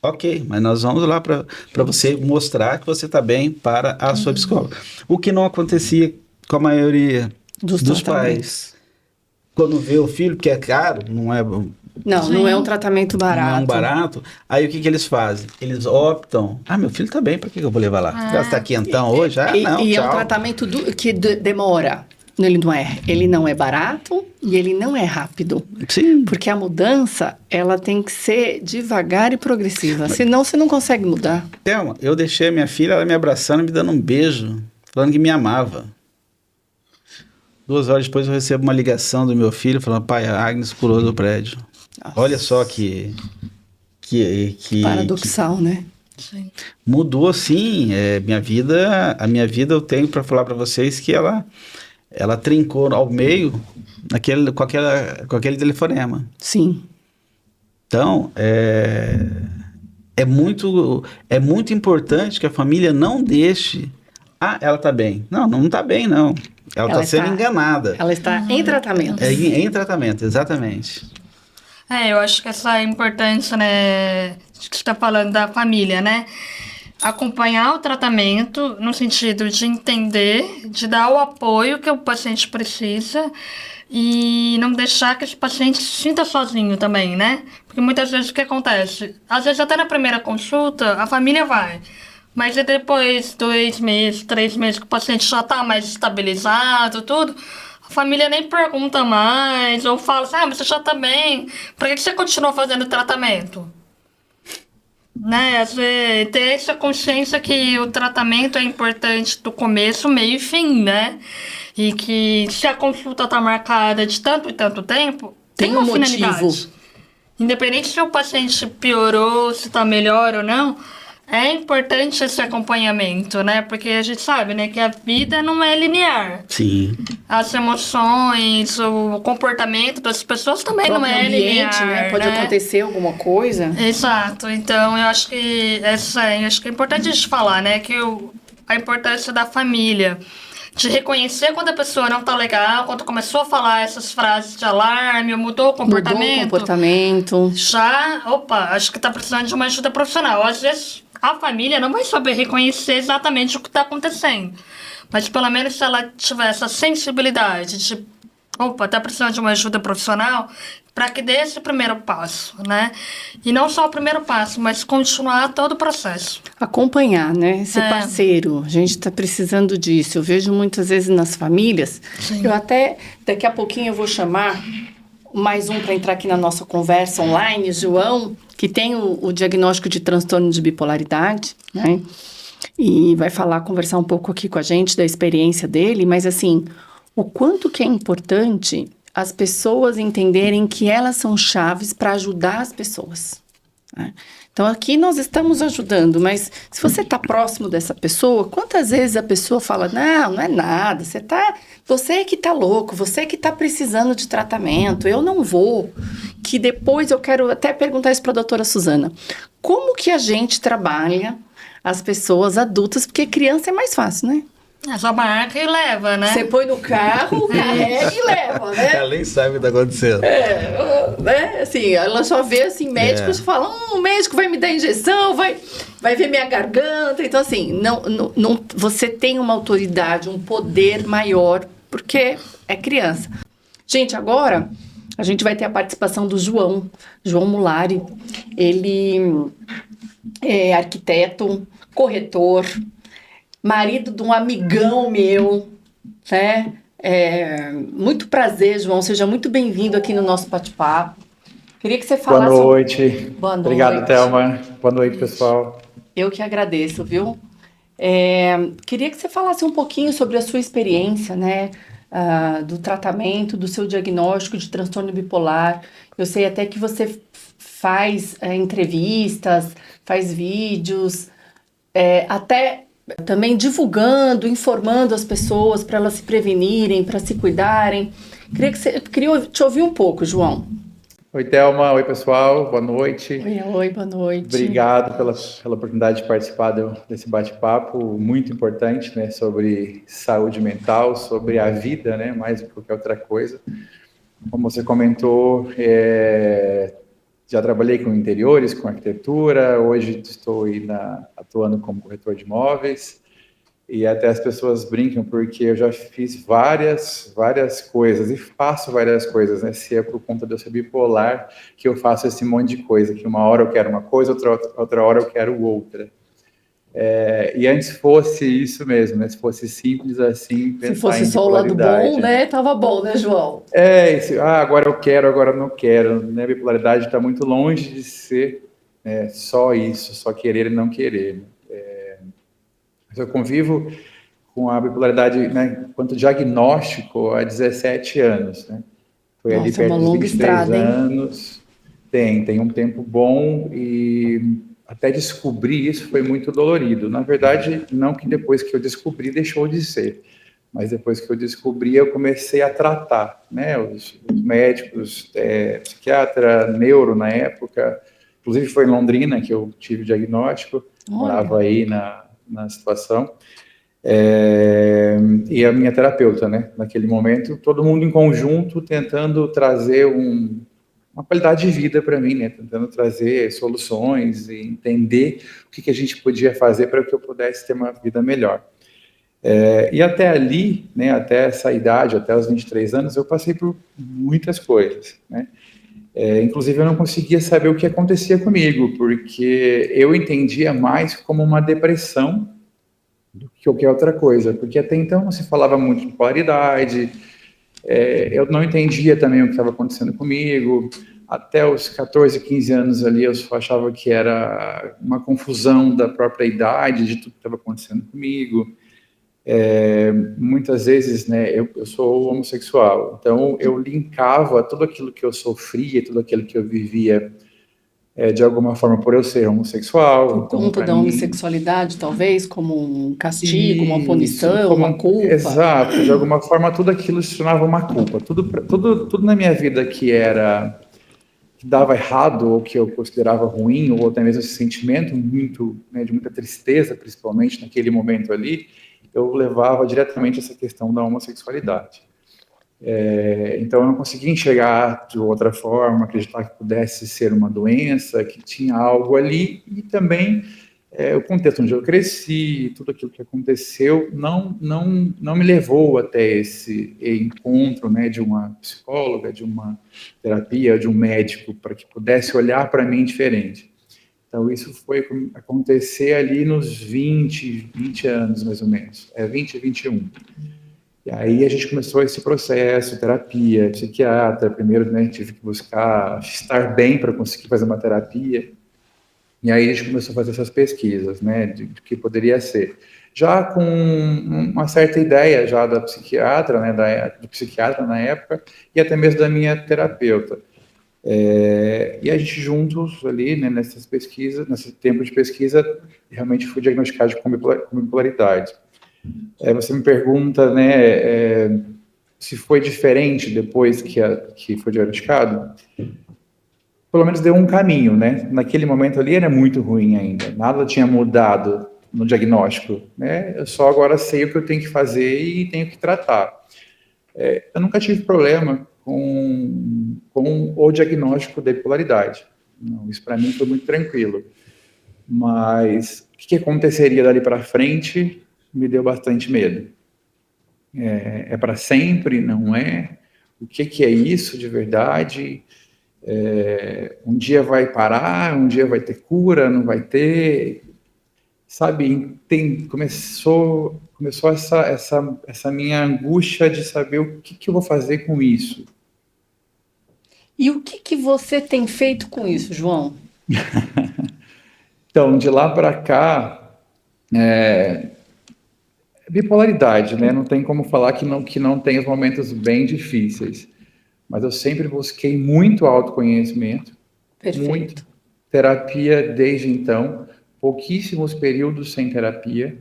Ok, mas nós vamos lá para você mostrar que você está bem para a sua psicóloga. O que não acontecia com a maioria dos pais. Quando vê o filho, porque é caro, não é... Não é um tratamento barato. Não é um barato. Aí o que eles fazem? Eles optam... meu filho está bem, para que eu vou levar lá? Já está quentão hoje? Não, e é um tratamento que demora. Ele não é barato e ele não é rápido. Sim. Porque a mudança, ela tem que ser devagar e progressiva. Senão você não consegue mudar. Thelma, eu deixei a minha filha, ela me abraçando, me dando um beijo, falando que me amava. 2 horas depois eu recebo uma ligação do meu filho falando: pai, a Agnes pulou do prédio. Nossa. Olha só que paradoxal, né? Sim. Mudou, sim. A minha vida eu tenho para falar para vocês que ela trincou ao meio com aquele telefonema. Sim. Então, é muito importante que a família não deixe... ela está bem. Não está bem, não. Ela está sendo enganada. Ela está em tratamento. Em tratamento, exatamente. Eu acho que essa importância, né, que você está falando da família, né? acompanhar o tratamento no sentido de entender, de dar o apoio que o paciente precisa e não deixar que esse paciente se sinta sozinho também, né? Porque muitas vezes o que acontece? Às vezes até na primeira consulta a família vai, mas é depois 2 meses, 3 meses que o paciente já está mais estabilizado, tudo, a família nem pergunta mais ou fala assim, mas você já está bem, por que você continua fazendo tratamento? Né, ter essa consciência que o tratamento é importante do começo, meio e fim, né? E que se a consulta está marcada de tanto e tanto tempo, tem uma finalidade. Motivo. Independente se o paciente piorou, se está melhor ou não, é importante esse acompanhamento, né? Porque a gente sabe, né, que a vida não é linear. Sim. As emoções, o comportamento das pessoas também não é ambiente, linear, né? Pode acontecer alguma coisa. Exato, então eu acho que é importante a gente falar, né, que a importância da família, de reconhecer quando a pessoa não tá legal, quando começou a falar essas frases de alarme, mudou o comportamento. Mudou o comportamento. Já, acho que tá precisando de uma ajuda profissional. Às vezes a família não vai saber reconhecer exatamente o que tá acontecendo, mas pelo menos se ela tiver essa sensibilidade de tá precisando de uma ajuda profissional, para que dê esse primeiro passo, né? E não só o primeiro passo, mas continuar todo o processo. Acompanhar, né? Ser parceiro. A gente está precisando disso. Eu vejo muitas vezes nas famílias. Sim. Eu até, daqui a pouquinho eu vou chamar mais um para entrar aqui na nossa conversa online, João, que tem o diagnóstico de transtorno de bipolaridade, né? E vai conversar um pouco aqui com a gente da experiência dele, mas assim, o quanto que é importante as pessoas entenderem que elas são chaves para ajudar as pessoas, né? Então, aqui nós estamos ajudando, mas se você está próximo dessa pessoa, quantas vezes a pessoa fala, não é nada, você é que está louco, você é que está precisando de tratamento, eu não vou. Que depois eu quero até perguntar isso para a doutora Suzana. Como que a gente trabalha as pessoas adultas, porque criança é mais fácil, né? É só marca e leva, né? Você põe no carro, carrega e leva, né? Ela nem sabe o que está acontecendo. Né? Assim, ela só vê, assim, médicos falam, o médico vai me dar injeção, vai ver minha garganta. Então, assim, não, você tem uma autoridade, um poder maior, porque é criança. Gente, agora a gente vai ter a participação do João Mulari. Ele é arquiteto, corretor, marido de um amigão meu, né? Muito prazer, João. Seja muito bem-vindo aqui no nosso bate-papo. Queria que você falasse... Boa noite. Boa noite. Obrigado, Thelma. Boa noite, pessoal. Eu que agradeço, viu? Queria que você falasse um pouquinho sobre a sua experiência, né? Do tratamento, do seu diagnóstico de transtorno bipolar. Eu sei até que você faz entrevistas, faz vídeos, até... também divulgando, informando as pessoas para elas se prevenirem, para se cuidarem. Queria te ouvir um pouco, João. Oi, Thelma. Oi, pessoal. Boa noite. Oi, boa noite. Obrigado pela oportunidade de participar desse bate-papo muito importante, né, sobre saúde mental, sobre a vida, né, mais do que qualquer outra coisa. Como você comentou, já trabalhei com interiores, com arquitetura, hoje estou atuando como corretor de imóveis, e até as pessoas brincam porque eu já fiz várias coisas, e faço várias coisas, né? Se é por conta de eu ser bipolar que eu faço esse monte de coisa, que uma hora eu quero uma coisa, outra hora eu quero outra. E antes fosse isso mesmo, né? Se fosse simples assim, pensar se fosse em só o lado bom, né? Tava bom, né, João? Agora eu quero, agora eu não quero, né? A bipolaridade está muito longe de ser só isso, só querer e não querer. Eu convivo com a bipolaridade, né, quanto diagnóstico há 17 anos, né? Foi ali perto dos 23 anos. Tem um tempo bom e até descobrir isso foi muito dolorido. Na verdade, não que depois que eu descobri deixou de ser, mas depois que eu descobri eu comecei a tratar, né? Os médicos, psiquiatra, neuro na época, inclusive foi em Londrina que eu tive o diagnóstico, morava aí na situação, e a minha terapeuta, né? Naquele momento, todo mundo em conjunto tentando trazer uma qualidade de vida para mim, né? Tentando trazer soluções e entender o que a gente podia fazer para que eu pudesse ter uma vida melhor. E até ali, né, até essa idade, até os 23 anos, eu passei por muitas coisas, né? Inclusive, eu não conseguia saber o que acontecia comigo, porque eu entendia mais como uma depressão do que qualquer outra coisa, porque até então não se falava muito de polaridade, eu não entendia também o que estava acontecendo comigo. Até os 14, 15 anos ali, eu só achava que era uma confusão da própria idade, de tudo que estava acontecendo comigo. Muitas vezes, né, eu sou homossexual, então eu linkava tudo aquilo que eu sofria, tudo aquilo que eu vivia, de alguma forma, por eu ser homossexual. Por conta da homossexualidade, talvez, como um castigo, uma Isso, punição, uma culpa. Exato, de alguma forma tudo aquilo se tornava uma culpa. Tudo na minha vida que dava errado, ou que eu considerava ruim, ou até mesmo esse sentimento muito, né, de muita tristeza, principalmente naquele momento ali, eu levava diretamente essa questão da homossexualidade. Então eu não conseguia enxergar de outra forma, acreditar que pudesse ser uma doença, que tinha algo ali, e também o contexto onde eu cresci, tudo aquilo que aconteceu, não me levou até esse encontro, né, de uma psicóloga, de uma terapia, de um médico, para que pudesse olhar para mim diferente. Então, isso foi acontecer ali nos 20 anos, mais ou menos. 20, 21. E aí a gente começou esse processo, terapia, psiquiatra. Primeiro, né, tive que buscar estar bem para conseguir fazer uma terapia. E aí a gente começou a fazer essas pesquisas, né, de que poderia ser. Já com uma certa ideia já da psiquiatra, né, do psiquiatra na época, e até mesmo da minha terapeuta. E a gente juntos ali, né, nessas pesquisas, nesse tempo de pesquisa, realmente fui diagnosticado com bipolaridade. Você me pergunta, né, se foi diferente depois que foi diagnosticado. Pelo menos deu um caminho, né? Naquele momento ali era muito ruim ainda, nada tinha mudado no diagnóstico, né? Eu só agora sei o que eu tenho que fazer e tenho que tratar. Eu nunca tive problema com o diagnóstico da bipolaridade. Não, isso para mim foi muito tranquilo. Mas o que aconteceria dali para frente me deu bastante medo. É para sempre? Não é? O que é isso de verdade? Um dia vai parar? Um dia vai ter cura? Não vai ter? Sabe, começou essa minha angústia de saber o que eu vou fazer com isso. E o que você tem feito com isso, João? Então, de lá para cá, bipolaridade, né? Não tem como falar que não tem os momentos bem difíceis. Mas eu sempre busquei muito autoconhecimento. Perfeito. Muito terapia desde então. Pouquíssimos períodos sem terapia.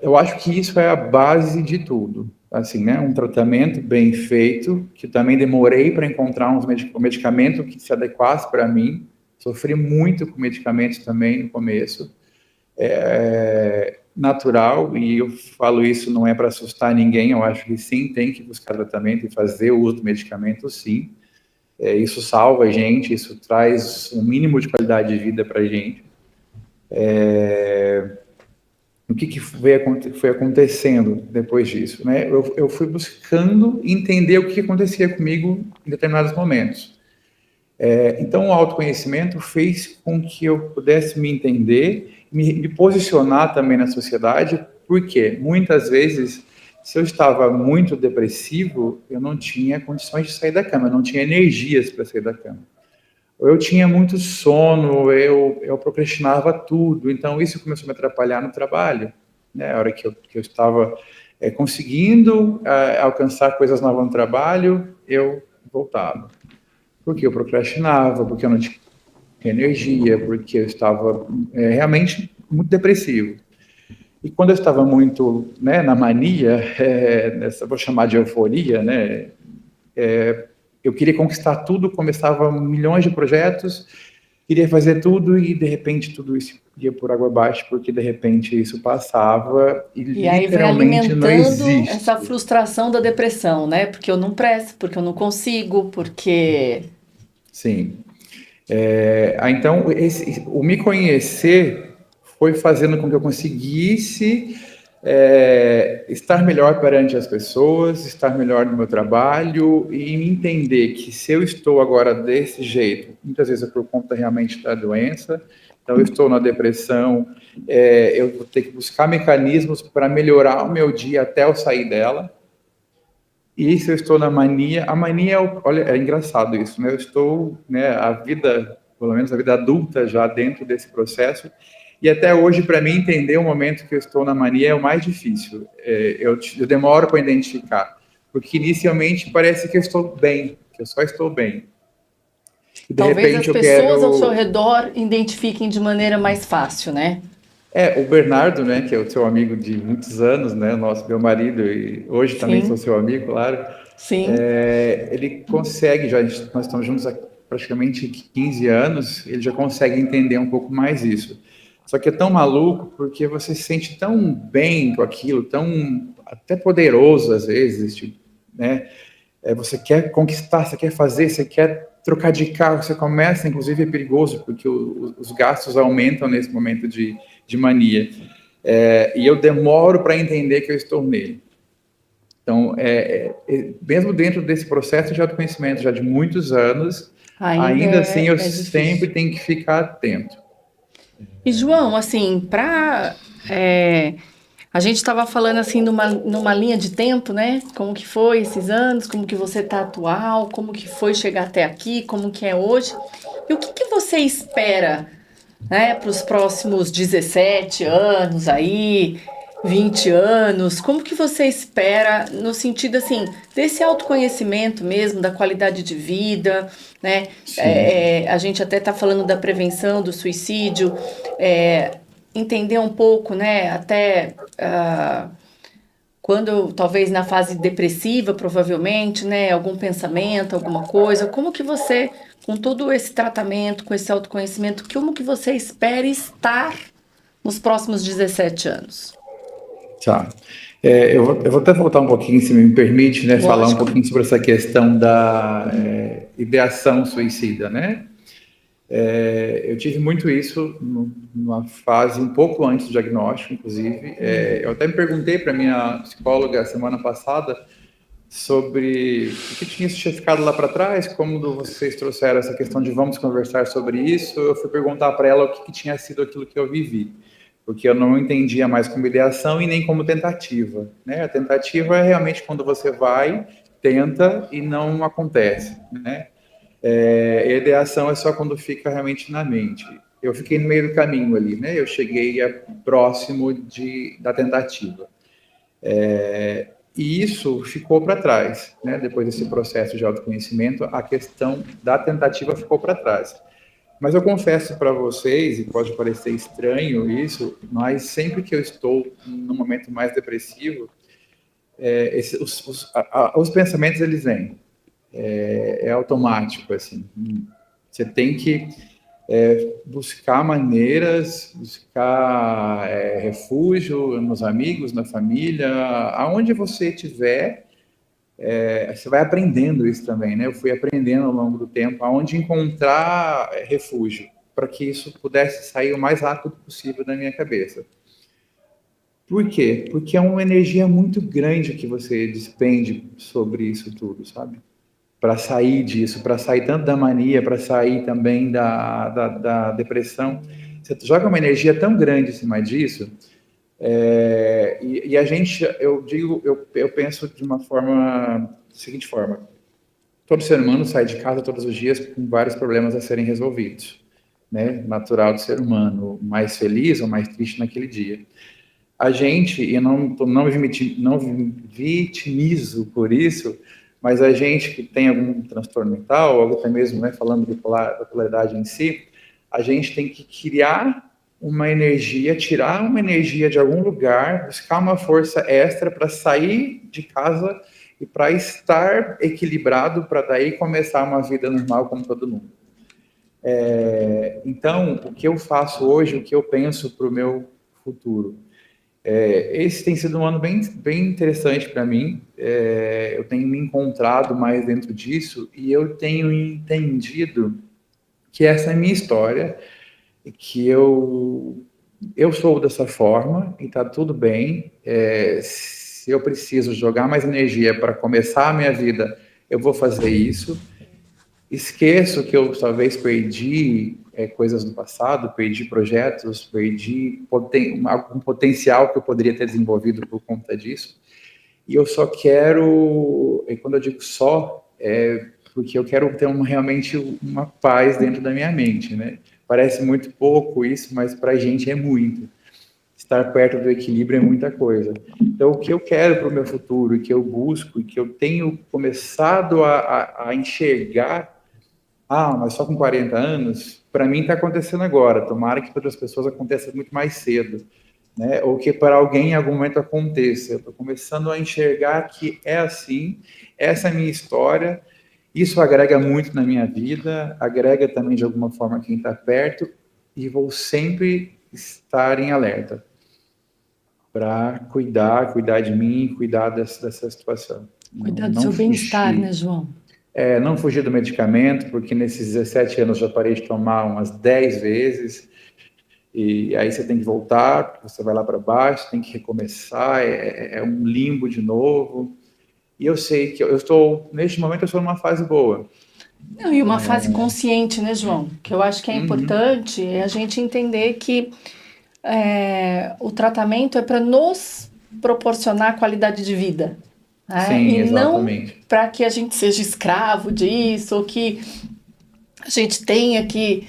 Eu acho que isso é a base de tudo. Assim, né? Um tratamento bem feito, que também demorei para encontrar um medicamento que se adequasse para mim. Sofri muito com medicamentos também no começo. Natural, e eu falo isso não é para assustar ninguém, eu acho que sim, tem que buscar tratamento e fazer o uso do medicamento, sim. Isso salva a gente, isso traz um mínimo de qualidade de vida para a gente. O que foi acontecendo depois disso, né? Eu fui buscando entender o que acontecia comigo em determinados momentos. Então, o autoconhecimento fez com que eu pudesse me entender, me posicionar também na sociedade, porque muitas vezes, se eu estava muito depressivo, eu não tinha condições de sair da cama, eu não tinha energias para sair da cama. Ou eu tinha muito sono, eu procrastinava tudo, então isso começou a me atrapalhar no trabalho, né? A hora que eu estava conseguindo alcançar coisas novas no trabalho, eu voltava. Porque eu procrastinava, porque eu não tinha energia, porque eu estava realmente muito depressivo. E quando eu estava muito, né, na mania, vou chamar de euforia, né, eu queria conquistar tudo, começava milhões de projetos, queria fazer tudo e, de repente, tudo isso ia por água abaixo, porque, de repente, isso passava e E aí vai literalmente não alimentando existe. essa frustração da depressão, né? Porque eu não presto, porque eu não consigo, porque. Sim. Então, o me conhecer foi fazendo com que eu conseguisse estar melhor perante as pessoas, estar melhor no meu trabalho e me entender que se eu estou agora desse jeito, muitas vezes é por conta realmente da doença, então eu estou na depressão, eu vou ter que buscar mecanismos para melhorar o meu dia até eu sair dela. E se eu estou na mania, a mania, olha, é engraçado isso, né? Eu estou, né, a vida, pelo menos a vida adulta já dentro desse processo, e até hoje, para mim, entender o momento que eu estou na mania é o mais difícil. Eu demoro para identificar, porque inicialmente parece que eu estou bem, que eu só estou bem. E de Talvez as repente eu pessoas ao seu quero... redor identifiquem de maneira mais fácil, né? O Bernardo, né, que é o seu amigo de muitos anos, né, meu marido, e hoje também sou Sim, seu amigo, claro. sim. Ele consegue, nós estamos juntos há praticamente 15 anos, ele já consegue entender um pouco mais isso. Só que é tão maluco porque você se sente tão bem com aquilo, tão até poderoso às vezes, tipo, né? Você quer conquistar, você quer fazer, você quer trocar de carro, você começa, inclusive é perigoso porque os gastos aumentam nesse momento de mania. E eu demoro para entender que eu estou nele. Então, mesmo dentro desse processo de autoconhecimento já de muitos anos, Ainda ainda assim eu é sempre difícil. tenho que ficar atento. E, João, assim, a gente estava falando assim numa linha de tempo, né? Como que foi esses anos, como que você tá atual, como que foi chegar até aqui, como que é hoje. E o que que você espera, né, para os próximos 17 anos aí, 20 anos? Como que você espera no sentido assim desse autoconhecimento mesmo, da qualidade de vida, né? Sim, A gente até está falando da prevenção do suicídio, entender um pouco, né? Até quando talvez na fase depressiva, provavelmente, né? Algum pensamento, alguma coisa. Como que você, com todo esse tratamento, com esse autoconhecimento, como que você espera estar nos próximos 17 anos? tá. Eu vou até voltar um pouquinho, se me permite, né, falar um Lógico. pouquinho sobre essa questão da ideação suicida, né? Eu tive muito isso numa fase um pouco antes do diagnóstico, inclusive. Eu até me perguntei para minha psicóloga semana passada sobre o que tinha ficado lá para trás, como vocês trouxeram essa questão de vamos conversar sobre isso. Eu fui perguntar para ela o que tinha sido aquilo que eu vivi, porque eu não entendia mais como ideação e nem como tentativa, né? A tentativa é realmente quando você vai, tenta e não acontece, né? A ideação é só quando fica realmente na mente. Eu fiquei no meio do caminho ali, né? Eu cheguei próximo da tentativa. E isso ficou para trás, né? Depois desse processo de autoconhecimento, a questão da tentativa ficou para trás. Mas eu confesso para vocês, e pode parecer estranho isso, mas sempre que eu estou num momento mais depressivo, os pensamentos eles vêm. É automático, assim. Você tem que buscar maneiras, buscar refúgio nos amigos, na família, aonde você estiver, você vai aprendendo isso também, né? Eu fui aprendendo ao longo do tempo aonde encontrar refúgio, para que isso pudesse sair o mais rápido possível da minha cabeça. Por quê? Porque é uma energia muito grande que você despende sobre isso tudo, sabe? Para sair disso, para sair tanto da mania, para sair também da depressão. Você joga uma energia tão grande em cima disso, e a gente, eu penso de uma forma, da seguinte forma, todo ser humano sai de casa todos os dias com vários problemas a serem resolvidos, né? Natural do ser humano, mais feliz ou mais triste naquele dia. A gente, e eu não vitimizo por isso, mas a gente que tem algum transtorno mental, ou até mesmo, né, falando de bipolaridade em si, a gente tem que criar uma energia, tirar uma energia de algum lugar, buscar uma força extra para sair de casa e para estar equilibrado, para daí começar uma vida normal como todo mundo. Então, o que eu faço hoje, o que eu penso para o meu futuro? Esse tem sido um ano bem, bem interessante para mim. Eu tenho me encontrado mais dentro disso e eu tenho entendido que essa é a minha história, que eu sou dessa forma e tá tudo bem. Se eu preciso jogar mais energia para começar a minha vida, eu vou fazer isso. Esqueço que eu talvez perdi coisas do passado, perdi projetos, perdi algum potencial que eu poderia ter desenvolvido por conta disso. E eu só quero, e quando eu digo só, porque eu quero ter realmente uma paz dentro da minha mente, né? Parece muito pouco isso, mas para a gente é muito. Estar perto do equilíbrio é muita coisa. Então, o que eu quero para o meu futuro, e que eu busco, e que eu tenho começado a enxergar, mas só com 40 anos, para mim está acontecendo agora. Tomara que para outras pessoas aconteça muito mais cedo, né? Ou que para alguém em algum momento aconteça. Eu estou começando a enxergar que é assim, essa é a minha história, isso agrega muito na minha vida, agrega também de alguma forma quem está perto, e vou sempre estar em alerta para cuidar de mim, cuidar dessa situação. Cuidar do seu bem-estar, né, João? Não fugir do medicamento, porque nesses 17 anos já parei de tomar umas 10 vezes, e aí você tem que voltar, você vai lá para baixo, tem que recomeçar, é um limbo de novo. E eu sei que neste momento eu estou numa fase boa. Não, e uma fase consciente, né, João? Que eu acho que é importante a gente entender que o tratamento é para nos proporcionar qualidade de vida. Né? Sim, e exatamente. não para que a gente seja escravo disso, ou que a gente tenha que...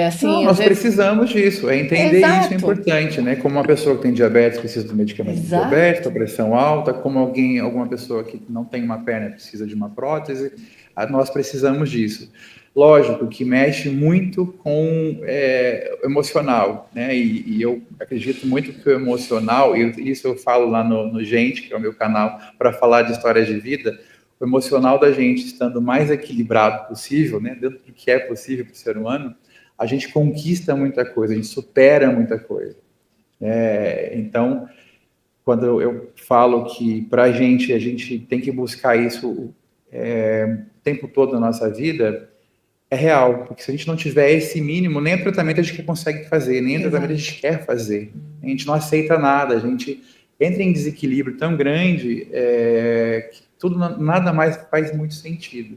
assim, não, nós precisamos disso, entender isso é importante, né? Como uma pessoa que tem diabetes precisa do medicamento de diabetes, da pressão alta, como alguma pessoa que não tem uma perna precisa de uma prótese, nós precisamos disso. Lógico que mexe muito com o emocional, né? E eu acredito muito que o emocional, e isso eu falo lá no Gente, que é o meu canal, para falar de histórias de vida, o emocional da gente estando mais equilibrado possível, né? Dentro do que é possível para o ser humano, a gente conquista muita coisa, a gente supera muita coisa. Então, quando eu falo que para a gente tem que buscar isso o tempo todo na nossa vida, é real, porque se a gente não tiver esse mínimo, nem o tratamento a gente consegue fazer, nem o tratamento a gente quer fazer. A gente não aceita nada, a gente entra em desequilíbrio tão grande que nada mais faz muito sentido.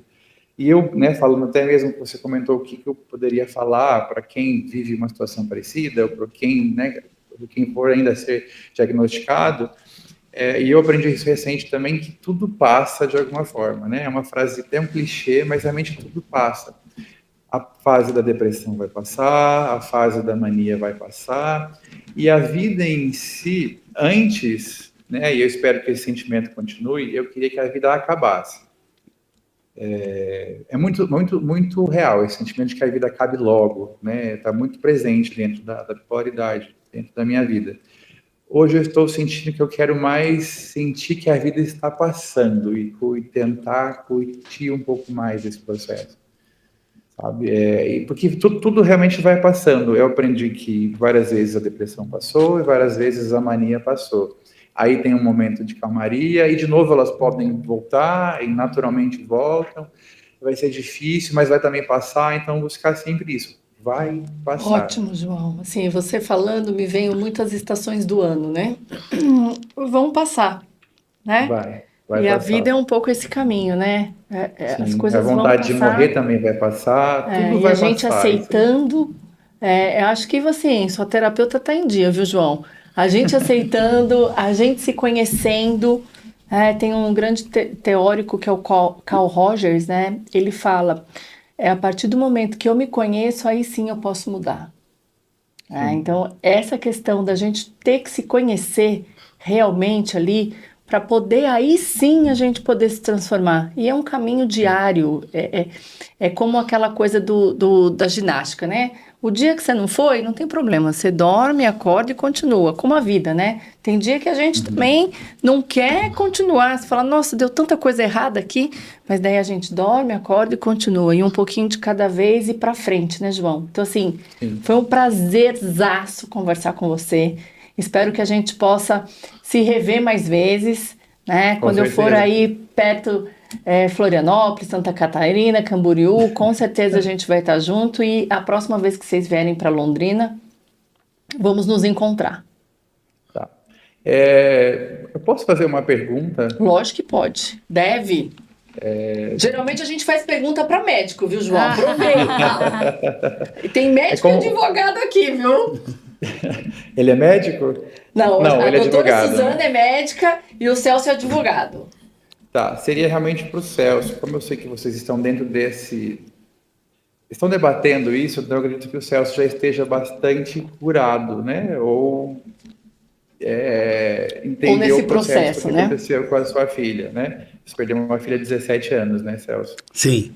E eu, falando até mesmo que você comentou o que eu poderia falar para quem vive uma situação parecida, ou para quem, quem for ainda ser diagnosticado, e eu aprendi isso recente também, que tudo passa de alguma forma, né? É uma frase até um clichê, mas realmente tudo passa. A fase da depressão vai passar, a fase da mania vai passar, e a vida em si, antes, e eu espero que esse sentimento continue, eu queria que a vida acabasse. É muito, muito, muito real esse sentimento de que a vida acabe logo, está muito presente dentro da bipolaridade, dentro da minha vida. Hoje eu estou sentindo que eu quero mais sentir que a vida está passando e tentar curtir um pouco mais esse processo, sabe? Porque tudo realmente vai passando. Eu aprendi que várias vezes a depressão passou e várias vezes a mania passou. Aí tem um momento de calmaria e de novo elas podem voltar e naturalmente voltam. Vai ser difícil, mas vai também passar, então buscar sempre isso. Vai passar. Ótimo, João. Assim, você falando, me veio muitas estações do ano, né? Vão passar, né? Vai e passar. A vida é um pouco esse caminho, né? As coisas vão passar. A vontade de morrer também vai passar, tudo vai passar. E a gente aceitando... eu acho que assim, sua terapeuta está em dia, viu, João? A gente aceitando, a gente se conhecendo... tem um grande teórico que é o Carl Rogers, né? Ele fala... a partir do momento que eu me conheço, aí sim eu posso mudar. Então, essa questão da gente ter que se conhecer realmente ali, para poder aí sim a gente poder se transformar. E é um caminho diário, é como aquela coisa da ginástica, né? O dia que você não foi, não tem problema, você dorme, acorda e continua, como a vida, né? Tem dia que a gente também não quer continuar, você fala, nossa, deu tanta coisa errada aqui, mas daí a gente dorme, acorda e continua, e um pouquinho de cada vez e para frente, né, João? Então, assim, foi um prazerzaço conversar com você. Espero que a gente possa se rever mais vezes, né? Com Quando eu for certeza. aí perto, Florianópolis, Santa Catarina, Camboriú, com certeza a gente vai estar junto. E a próxima vez que vocês vierem para Londrina, vamos nos encontrar. Tá. Eu posso fazer uma pergunta? Lógico que pode. Deve. Geralmente a gente faz pergunta para médico, viu, João? Aproveita. E tem médico e advogado aqui, viu? Ele é médico? Não, a ele é doutora advogado. Suzana é médica e o Celso é advogado. Tá, seria realmente para o Celso. Como eu sei que vocês estão dentro estão debatendo isso, então eu acredito que o Celso já esteja bastante curado, né? Ou entendeu nesse o processo, que né? aconteceu com a sua filha, né? Você perdeu uma filha de 17 anos, né, Celso? Sim.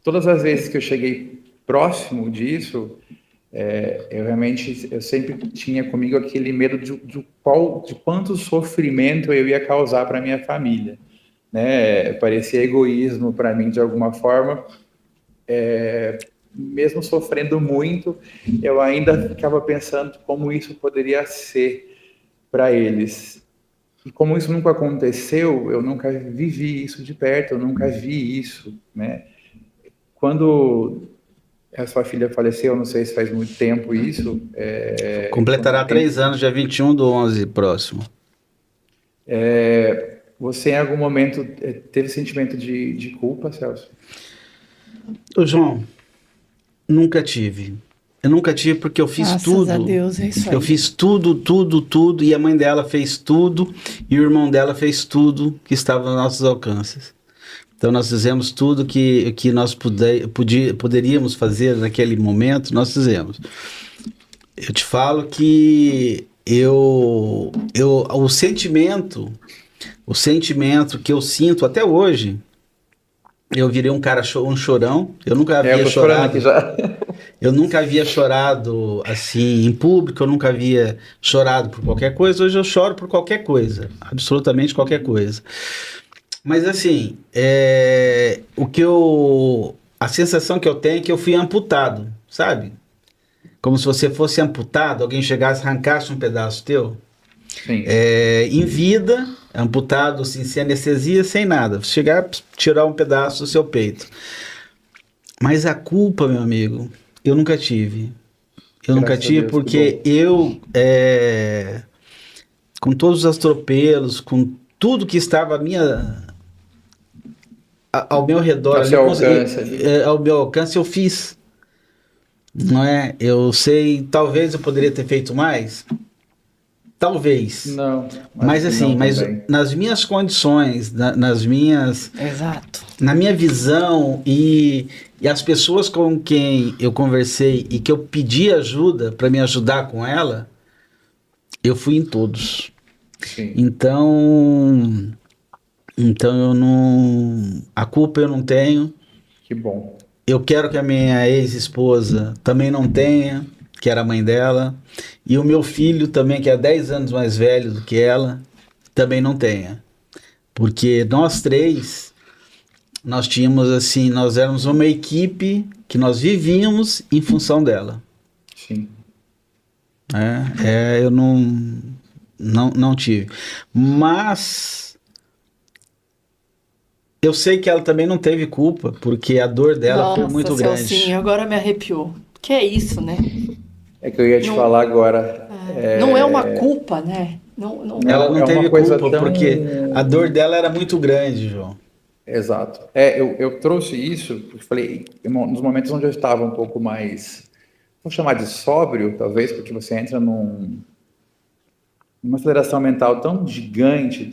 Todas as vezes que eu cheguei próximo disso, eu sempre tinha comigo aquele medo de quanto sofrimento eu ia causar para minha família, né? Parecia egoísmo para mim de alguma forma, mesmo sofrendo muito, eu ainda ficava pensando como isso poderia ser para eles. E como isso nunca aconteceu, eu nunca vivi isso de perto, eu nunca vi isso, né? Quando a sua filha faleceu, não sei se faz muito tempo isso. Completará 3 anos, dia 21/11 próximo. Você em algum momento teve sentimento de culpa, Celso? Ô, João, nunca tive. Eu nunca tive porque eu fiz tudo. Graças a Deus, é isso aí. Eu fiz tudo, e a mãe dela fez tudo, e o irmão dela fez tudo que estava aos nossos alcances. Então nós fizemos tudo que nós poderíamos fazer naquele momento, nós fizemos. Eu te falo que o sentimento que eu sinto até hoje, eu virei um cara, um chorão, eu nunca havia chorado. Aqui já. Eu nunca havia chorado assim em público, eu nunca havia chorado por qualquer coisa. Hoje eu choro por qualquer coisa, absolutamente qualquer coisa. Mas assim, a sensação que eu tenho é que eu fui amputado, sabe? Como se você fosse amputado, alguém chegasse e arrancasse um pedaço teu. Sim. Em vida, amputado, assim, sem anestesia, sem nada. Chegar, tirar um pedaço do seu peito. Mas a culpa, meu amigo, eu nunca tive. Eu nunca tive porque eu, com todos os atropelos, com tudo que estava ao meu redor, ao meu alcance, eu fiz. Não é? Eu sei, talvez eu poderia ter feito mais. Talvez. Não. Mas assim, nas minhas condições, Exato. na minha visão e as pessoas com quem eu conversei e que eu pedi ajuda para me ajudar com ela, eu fui em todos. Sim. Então eu não, a culpa eu não tenho. Que bom. Eu quero que a minha ex-esposa também não tenha, que era a mãe dela, e o meu filho também, que é 10 anos mais velho do que ela, também não tenha. Porque nós três, nós tínhamos assim, nós éramos uma equipe que nós vivíamos em função dela. Sim. Eu não tive. Mas eu sei que ela também não teve culpa, porque a dor dela foi muito grande. Sim, agora me arrepiou. Que é isso, né? É que eu ia te falar agora. Não é uma culpa, né? Não, ela não teve culpa, tão... porque a dor dela era muito grande, João. Exato. Eu trouxe isso, porque falei, nos momentos onde eu estava um pouco mais, vou chamar de sóbrio, talvez, porque você entra numa aceleração mental tão gigante,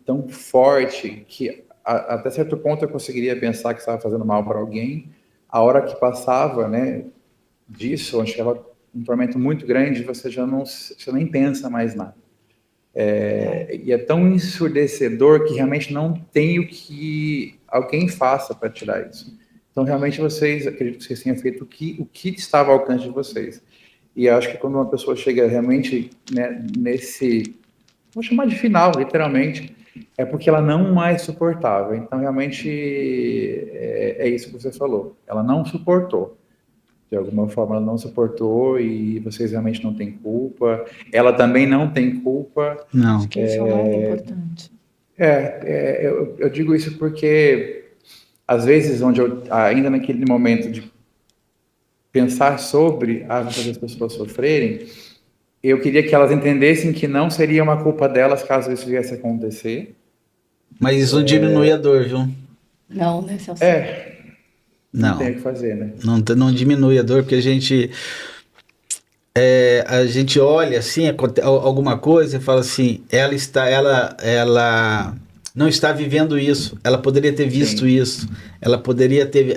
tão forte, que até certo ponto eu conseguiria pensar que estava fazendo mal para alguém. A hora que passava, né, disso, onde chegava um tormento muito grande, você nem pensa mais nada. E é tão ensurdecedor que realmente não tem o que alguém faça para tirar isso. Então, realmente, acredito que vocês tenham feito o que estava ao alcance de vocês. E eu acho que quando uma pessoa chega realmente, né, vou chamar de final, literalmente, é porque ela não é suportável. Então, realmente, é isso que você falou. Ela não suportou. De alguma forma, ela não suportou e vocês realmente não têm culpa. Ela também não tem culpa. Não. Acho que isso é o mais importante. Eu digo isso porque, às vezes, ainda naquele momento de pensar sobre fazer as pessoas sofrerem, eu queria que elas entendessem que não seria uma culpa delas caso isso viesse a acontecer. Mas isso não diminui a dor, viu? Não, né, Celso? Não tem o que fazer, né? Não diminui a dor, porque a gente olha assim, alguma coisa e fala assim, ela não está vivendo isso, ela poderia ter visto isso, ela poderia ter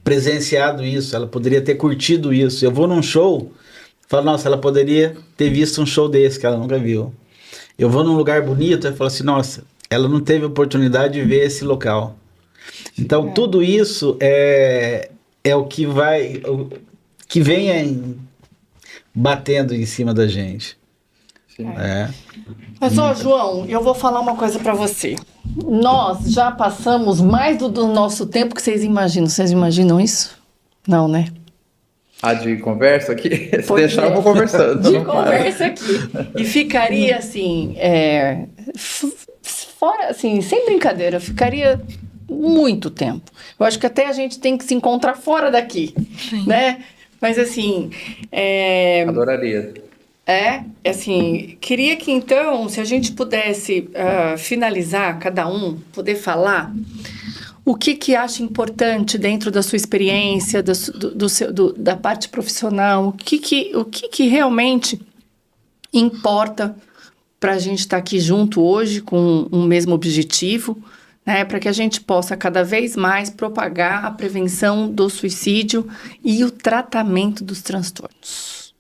presenciado isso, ela poderia ter curtido isso. Eu vou num show, falo, nossa, ela poderia ter visto um show desse que ela nunca viu. Eu vou num lugar bonito e falo assim, nossa, ela não teve oportunidade de ver esse local. Então, tudo isso é o que vem batendo em cima da gente. Sim. Mas, João, eu vou falar uma coisa para você. Nós já passamos mais do nosso tempo que vocês imaginam. Vocês imaginam isso? Não, né? De conversa aqui? Se Pois deixar, eu vou conversando. De conversa aqui. E ficaria assim, fora, assim, sem brincadeira, ficaria muito tempo. Eu acho que até a gente tem que se encontrar fora daqui, né? Mas assim... Adoraria. Assim, queria que então, se a gente pudesse finalizar, cada um, poder falar o que acha importante dentro da sua experiência, da parte profissional, o que realmente importa para a gente estar aqui junto hoje com um mesmo objetivo, né, para que a gente possa cada vez mais propagar a prevenção do suicídio e o tratamento dos transtornos.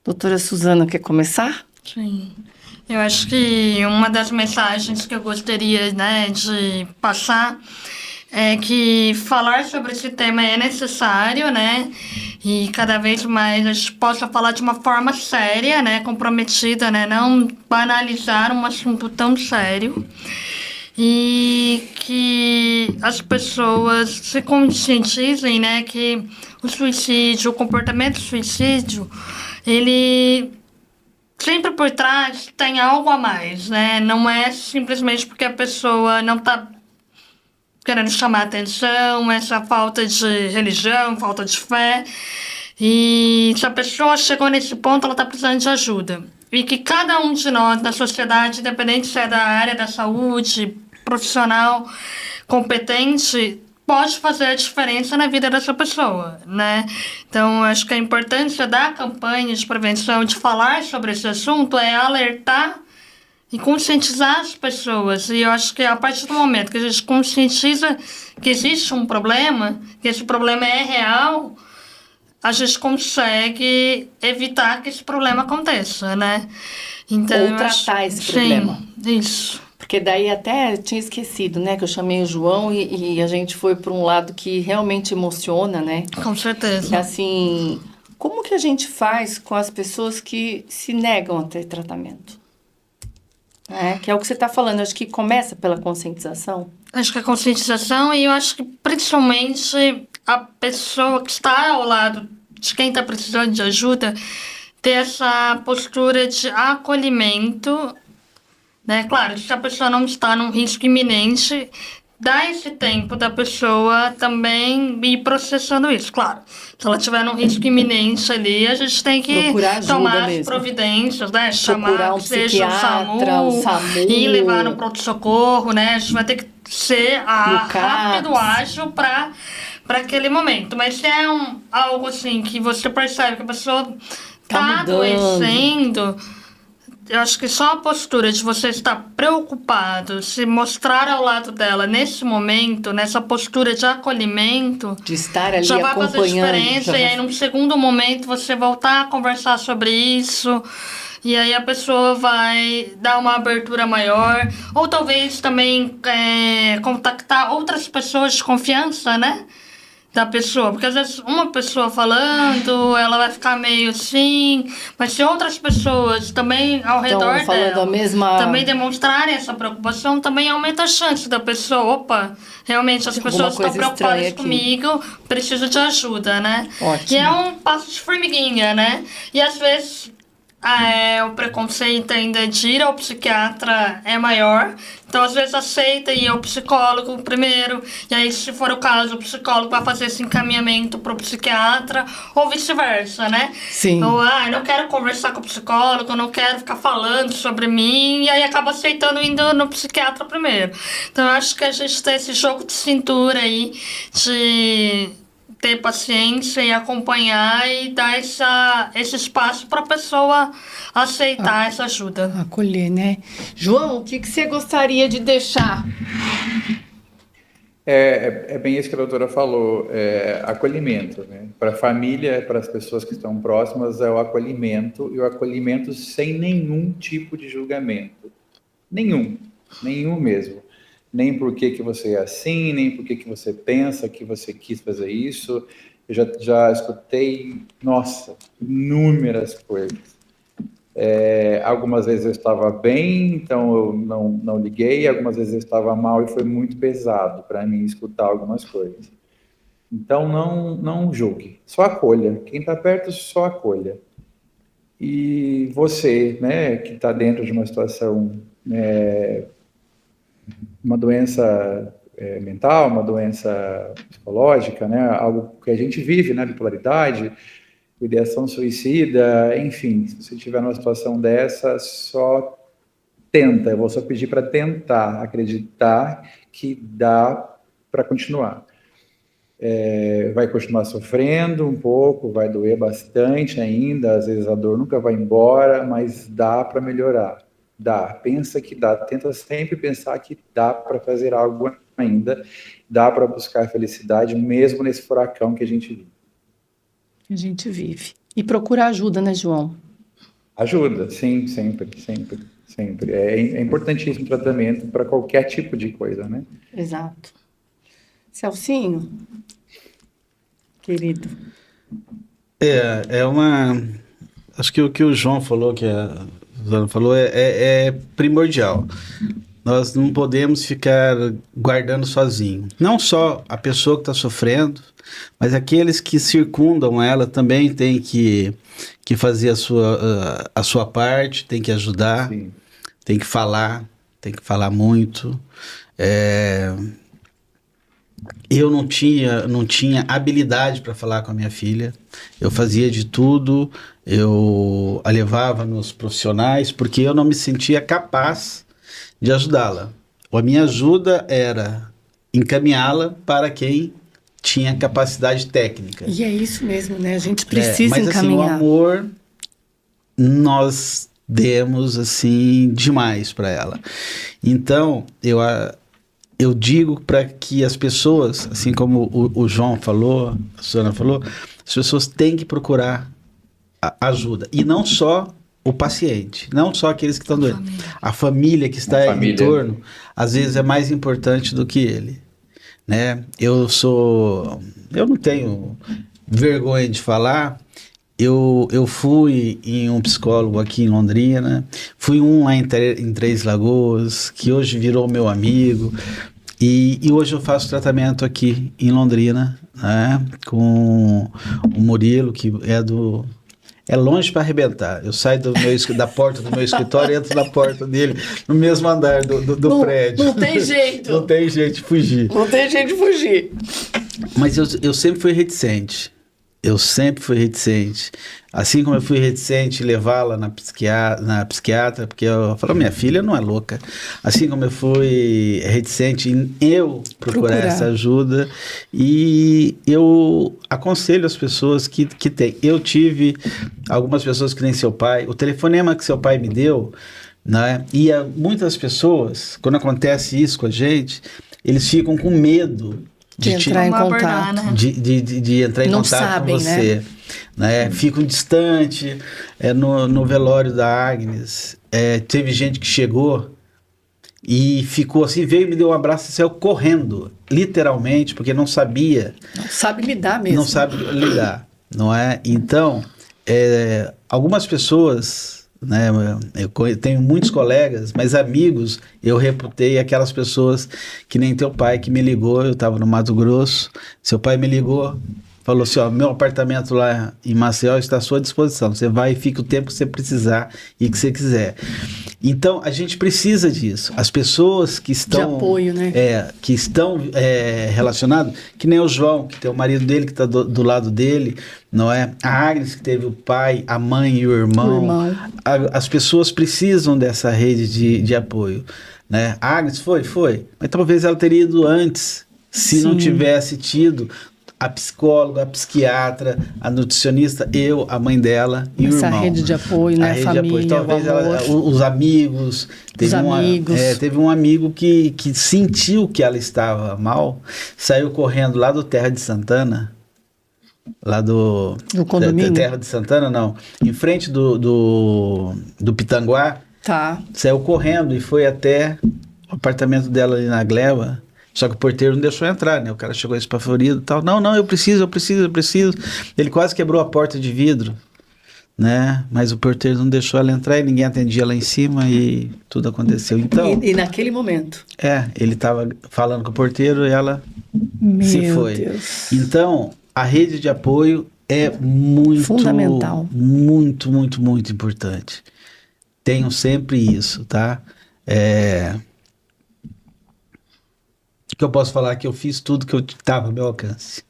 Doutora Suzana, quer começar? Sim. Eu acho que uma das mensagens que eu gostaria, né, de passar é que falar sobre esse tema é necessário, né, e cada vez mais a gente possa falar de uma forma séria, né, comprometida, né, não banalizar um assunto tão sério. E que as pessoas se conscientizem, né, que o suicídio, o comportamento suicídio, ele sempre por trás tem algo a mais, né? Não é simplesmente porque a pessoa não está querendo chamar atenção, essa falta de religião, falta de fé. E se a pessoa chegou nesse ponto, ela está precisando de ajuda. E que cada um de nós na sociedade, independente se é da área da saúde, profissional, competente, pode fazer a diferença na vida dessa pessoa, né? Então, acho que a importância da campanha de prevenção, de falar sobre esse assunto, é alertar e conscientizar as pessoas. E eu acho que a partir do momento que a gente conscientiza que existe um problema, que esse problema é real, a gente consegue evitar que esse problema aconteça, né? Então, ou tratar esse problema. Sim, isso. Porque daí até tinha esquecido, né? Que eu chamei o João e a gente foi para um lado que realmente emociona, né? Com certeza. Assim, como que a gente faz com as pessoas que se negam a ter tratamento? Que é o que você está falando, acho que começa pela conscientização. Acho que a conscientização e eu acho que principalmente a pessoa que está ao lado de quem está precisando de ajuda ter essa postura de acolhimento, né? Claro, se a pessoa não está num risco iminente, dá esse tempo da pessoa também ir processando isso. Claro, se ela estiver num risco iminente ali, a gente tem que tomar as providências, né? Chamar um que seja o SAMU e levar no pronto-socorro, né? A gente vai ter que ser rápido, ágil para aquele momento. Mas se é algo assim que você percebe que a pessoa está adoecendo, eu acho que só a postura de você estar preocupado, se mostrar ao lado dela nesse momento, nessa postura de acolhimento, de estar ali já vai acompanhando, fazer diferença. E aí, num segundo momento, você voltar a conversar sobre isso E aí a pessoa vai dar uma abertura maior, ou talvez também contactar outras pessoas de confiança, né? Da pessoa, porque às vezes uma pessoa falando, ela vai ficar meio assim, mas se outras pessoas também ao redor falando dela a mesma... também demonstrarem essa preocupação, também aumenta a chance da pessoa, opa, realmente as pessoas estão preocupadas comigo, preciso de ajuda, né? Ótimo. E é um passo de formiguinha, né? E às vezes o preconceito ainda de ir ao psiquiatra é maior, então às vezes aceita ir ao psicólogo primeiro, e aí se for o caso, o psicólogo vai fazer esse encaminhamento para o psiquiatra, ou vice-versa, né? Sim. Ou, não quero conversar com o psicólogo, não quero ficar falando sobre mim, e aí acaba aceitando indo no psiquiatra primeiro. Então eu acho que a gente tem esse jogo de cintura aí, de ter paciência e acompanhar e dar esse espaço para a pessoa aceitar essa ajuda. Acolher, né? João, o que você gostaria de deixar? É bem isso que a doutora falou, acolhimento, né? Para a família, para as pessoas que estão próximas, é o acolhimento, e o acolhimento sem nenhum tipo de julgamento. Nenhum mesmo. Nem por que você é assim, nem por que você pensa que você quis fazer isso. Eu já escutei, nossa, inúmeras coisas. Algumas vezes eu estava bem, então eu não liguei. Algumas vezes eu estava mal e foi muito pesado para mim escutar algumas coisas. Então não julgue, só acolha. Quem está perto, só acolha. E você, né, que está dentro de uma situação... uma doença mental, uma doença psicológica, né? Algo que a gente vive, né? Bipolaridade, ideação suicida, enfim, se você estiver numa situação dessa, só tenta, eu vou só pedir para tentar acreditar que dá para continuar. Vai continuar sofrendo um pouco, vai doer bastante ainda, às vezes a dor nunca vai embora, mas dá para melhorar. Dá, pensa que dá, tenta sempre pensar que dá para fazer algo ainda, dá para buscar felicidade, mesmo nesse furacão que a gente vive. E procurar ajuda, né, João? Ajuda, sim, sempre. É importantíssimo o tratamento para qualquer tipo de coisa, né? Exato. Celcinho, querido. Acho que o que o João falou, que a Zana falou, é primordial. Nós não podemos ficar guardando sozinho. Não só a pessoa que está sofrendo, mas aqueles que circundam ela também têm que fazer a sua parte, tem que ajudar, Sim. tem que falar muito. Eu não tinha habilidade para falar com a minha filha. Eu fazia de tudo, eu a levava nos profissionais, porque eu não me sentia capaz de ajudá-la. A minha ajuda era encaminhá-la para quem tinha capacidade técnica. E é isso mesmo, né? A gente precisa mas, encaminhar. Assim, o amor, nós demos, assim, demais para ela. Então, eu digo para que as pessoas, assim como o João falou, a Susana falou, as pessoas têm que procurar ajuda. E não só o paciente, não só aqueles que estão doentes. A família que está em torno, às vezes é mais importante do que ele. Né? Eu não tenho vergonha de falar. Eu fui em um psicólogo aqui em Londrina, fui lá em Três Lagoas, que hoje virou meu amigo, e hoje eu faço tratamento aqui em Londrina, né, com o Murilo, que é longe para arrebentar. Eu saio da porta do meu escritório e entro na porta dele, no mesmo andar do prédio. Não tem jeito. Não tem jeito de fugir. Não tem jeito de fugir. Mas eu sempre fui reticente. Assim como eu fui reticente em levá-la na psiquiatra, porque eu falo, minha filha não é louca. Assim como eu fui reticente em eu procurar essa ajuda. E eu aconselho as pessoas que têm. Eu tive algumas pessoas que nem seu pai. O telefonema que seu pai me deu, né? E muitas pessoas, quando acontece isso com a gente, eles ficam com medo De entrar em contato. De entrar em Não contato sabem, com você. Né? Ficam distante. No velório da Agnes, teve gente que chegou e ficou assim, veio, me deu um abraço e saiu correndo, literalmente, porque não sabia. Não sabe lidar mesmo. Não sabe lidar, não é? Então, algumas pessoas, né, eu tenho muitos colegas, mas amigos, eu reputei aquelas pessoas que nem teu pai que me ligou, eu estava no Mato Grosso, seu pai me ligou, falou assim, ó, meu apartamento lá em Maceió está à sua disposição, você vai e fica o tempo que você precisar e que você quiser. Então, a gente precisa disso. As pessoas que estão... De apoio, né? Que estão relacionadas, que nem o João, que tem o marido dele que está do lado dele, não é? A Agnes, que teve o pai, a mãe e o irmão. As pessoas precisam dessa rede de apoio, né? A Agnes foi. Mas talvez ela teria ido antes, se não tivesse tido a psicóloga, a psiquiatra, a nutricionista, eu, a mãe dela e o irmão. Essa rede de apoio, né? A família, talvez os amigos. Amigos. Teve um amigo que sentiu que ela estava mal, saiu correndo lá do Terra de Santana, lá do condomínio? Terra de Santana, não. Em frente do Pitanguá. Tá. Saiu correndo e foi até o apartamento dela ali na Gleba. Só que o porteiro não deixou entrar, né? O cara chegou espaforido e tal. Não, eu preciso. Ele quase quebrou a porta de vidro, né? Mas o porteiro não deixou ela entrar e ninguém atendia lá em cima e tudo aconteceu. Então, e naquele momento? Ele estava falando com o porteiro e ela se foi. Deus. Então, a rede de apoio é muito... fundamental. Muito, muito, muito importante. Tenham sempre isso, tá? Que eu posso falar que eu fiz tudo que eu estava ao meu alcance.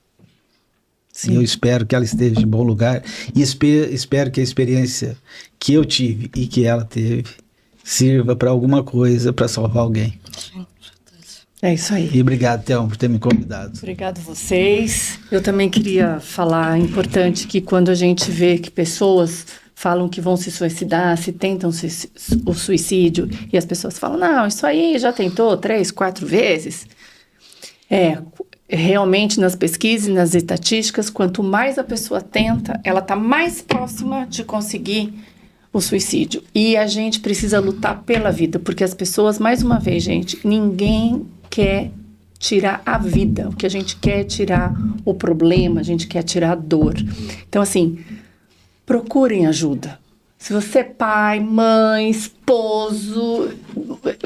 Sim. E eu espero que ela esteja em bom lugar e espero que a experiência que eu tive e que ela teve sirva para alguma coisa, para salvar alguém. Sim. É isso aí. E obrigado, Thelma, por ter me convidado. Obrigado a vocês. Eu também queria falar, importante, que quando a gente vê que pessoas falam que vão se suicidar, se tentam o suicídio, e as pessoas falam, não, isso aí já tentou 3, 4 vezes. Realmente nas pesquisas e nas estatísticas, quanto mais a pessoa tenta, ela está mais próxima de conseguir o suicídio. E a gente precisa lutar pela vida, porque as pessoas, mais uma vez, gente, ninguém quer tirar a vida. O que a gente quer é tirar o problema, a gente quer tirar a dor. Então, assim, procurem ajuda. Se você é pai, mãe, esposo,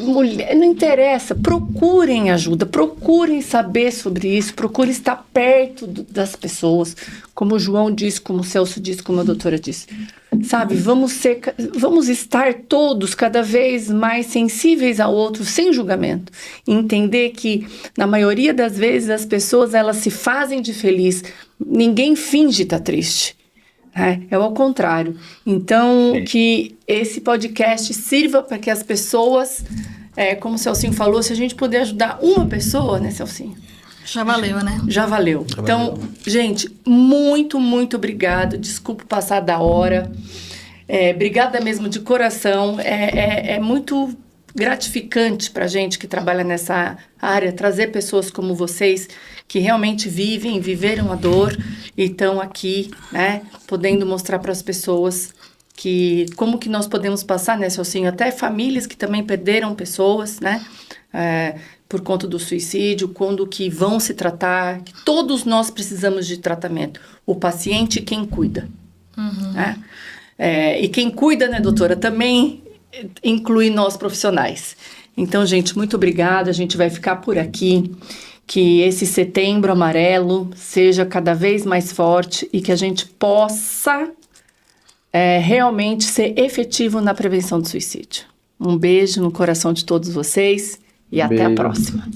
mulher, não interessa, procurem ajuda, procurem saber sobre isso, procurem estar perto das pessoas, como o João disse, como o Celso disse, como a doutora disse. Sabe, vamos estar todos cada vez mais sensíveis ao outro, sem julgamento. Entender que, na maioria das vezes, as pessoas elas se fazem de feliz, ninguém finge estar triste. É ao contrário. Então, sim, que esse podcast sirva para que as pessoas, como o Celcinho falou, se a gente puder ajudar uma pessoa, né, Celcinho? Já valeu, né? Já valeu. Então, gente, muito, muito obrigado. Desculpa passar da hora. Obrigada mesmo de coração. É muito gratificante para a gente que trabalha nessa área, trazer pessoas como vocês, que realmente viveram a dor e estão aqui, né, podendo mostrar para as pessoas como que nós podemos passar, né, Celcinho, até famílias que também perderam pessoas, né, por conta do suicídio, quando que vão se tratar, que todos nós precisamos de tratamento, o paciente e quem cuida. Uhum. Né? E quem cuida, né, doutora, também inclui nós profissionais. Então, gente, muito obrigada, a gente vai ficar por aqui, que esse Setembro Amarelo seja cada vez mais forte e que a gente possa realmente ser efetivo na prevenção do suicídio. Um beijo no coração de todos vocês e até a próxima.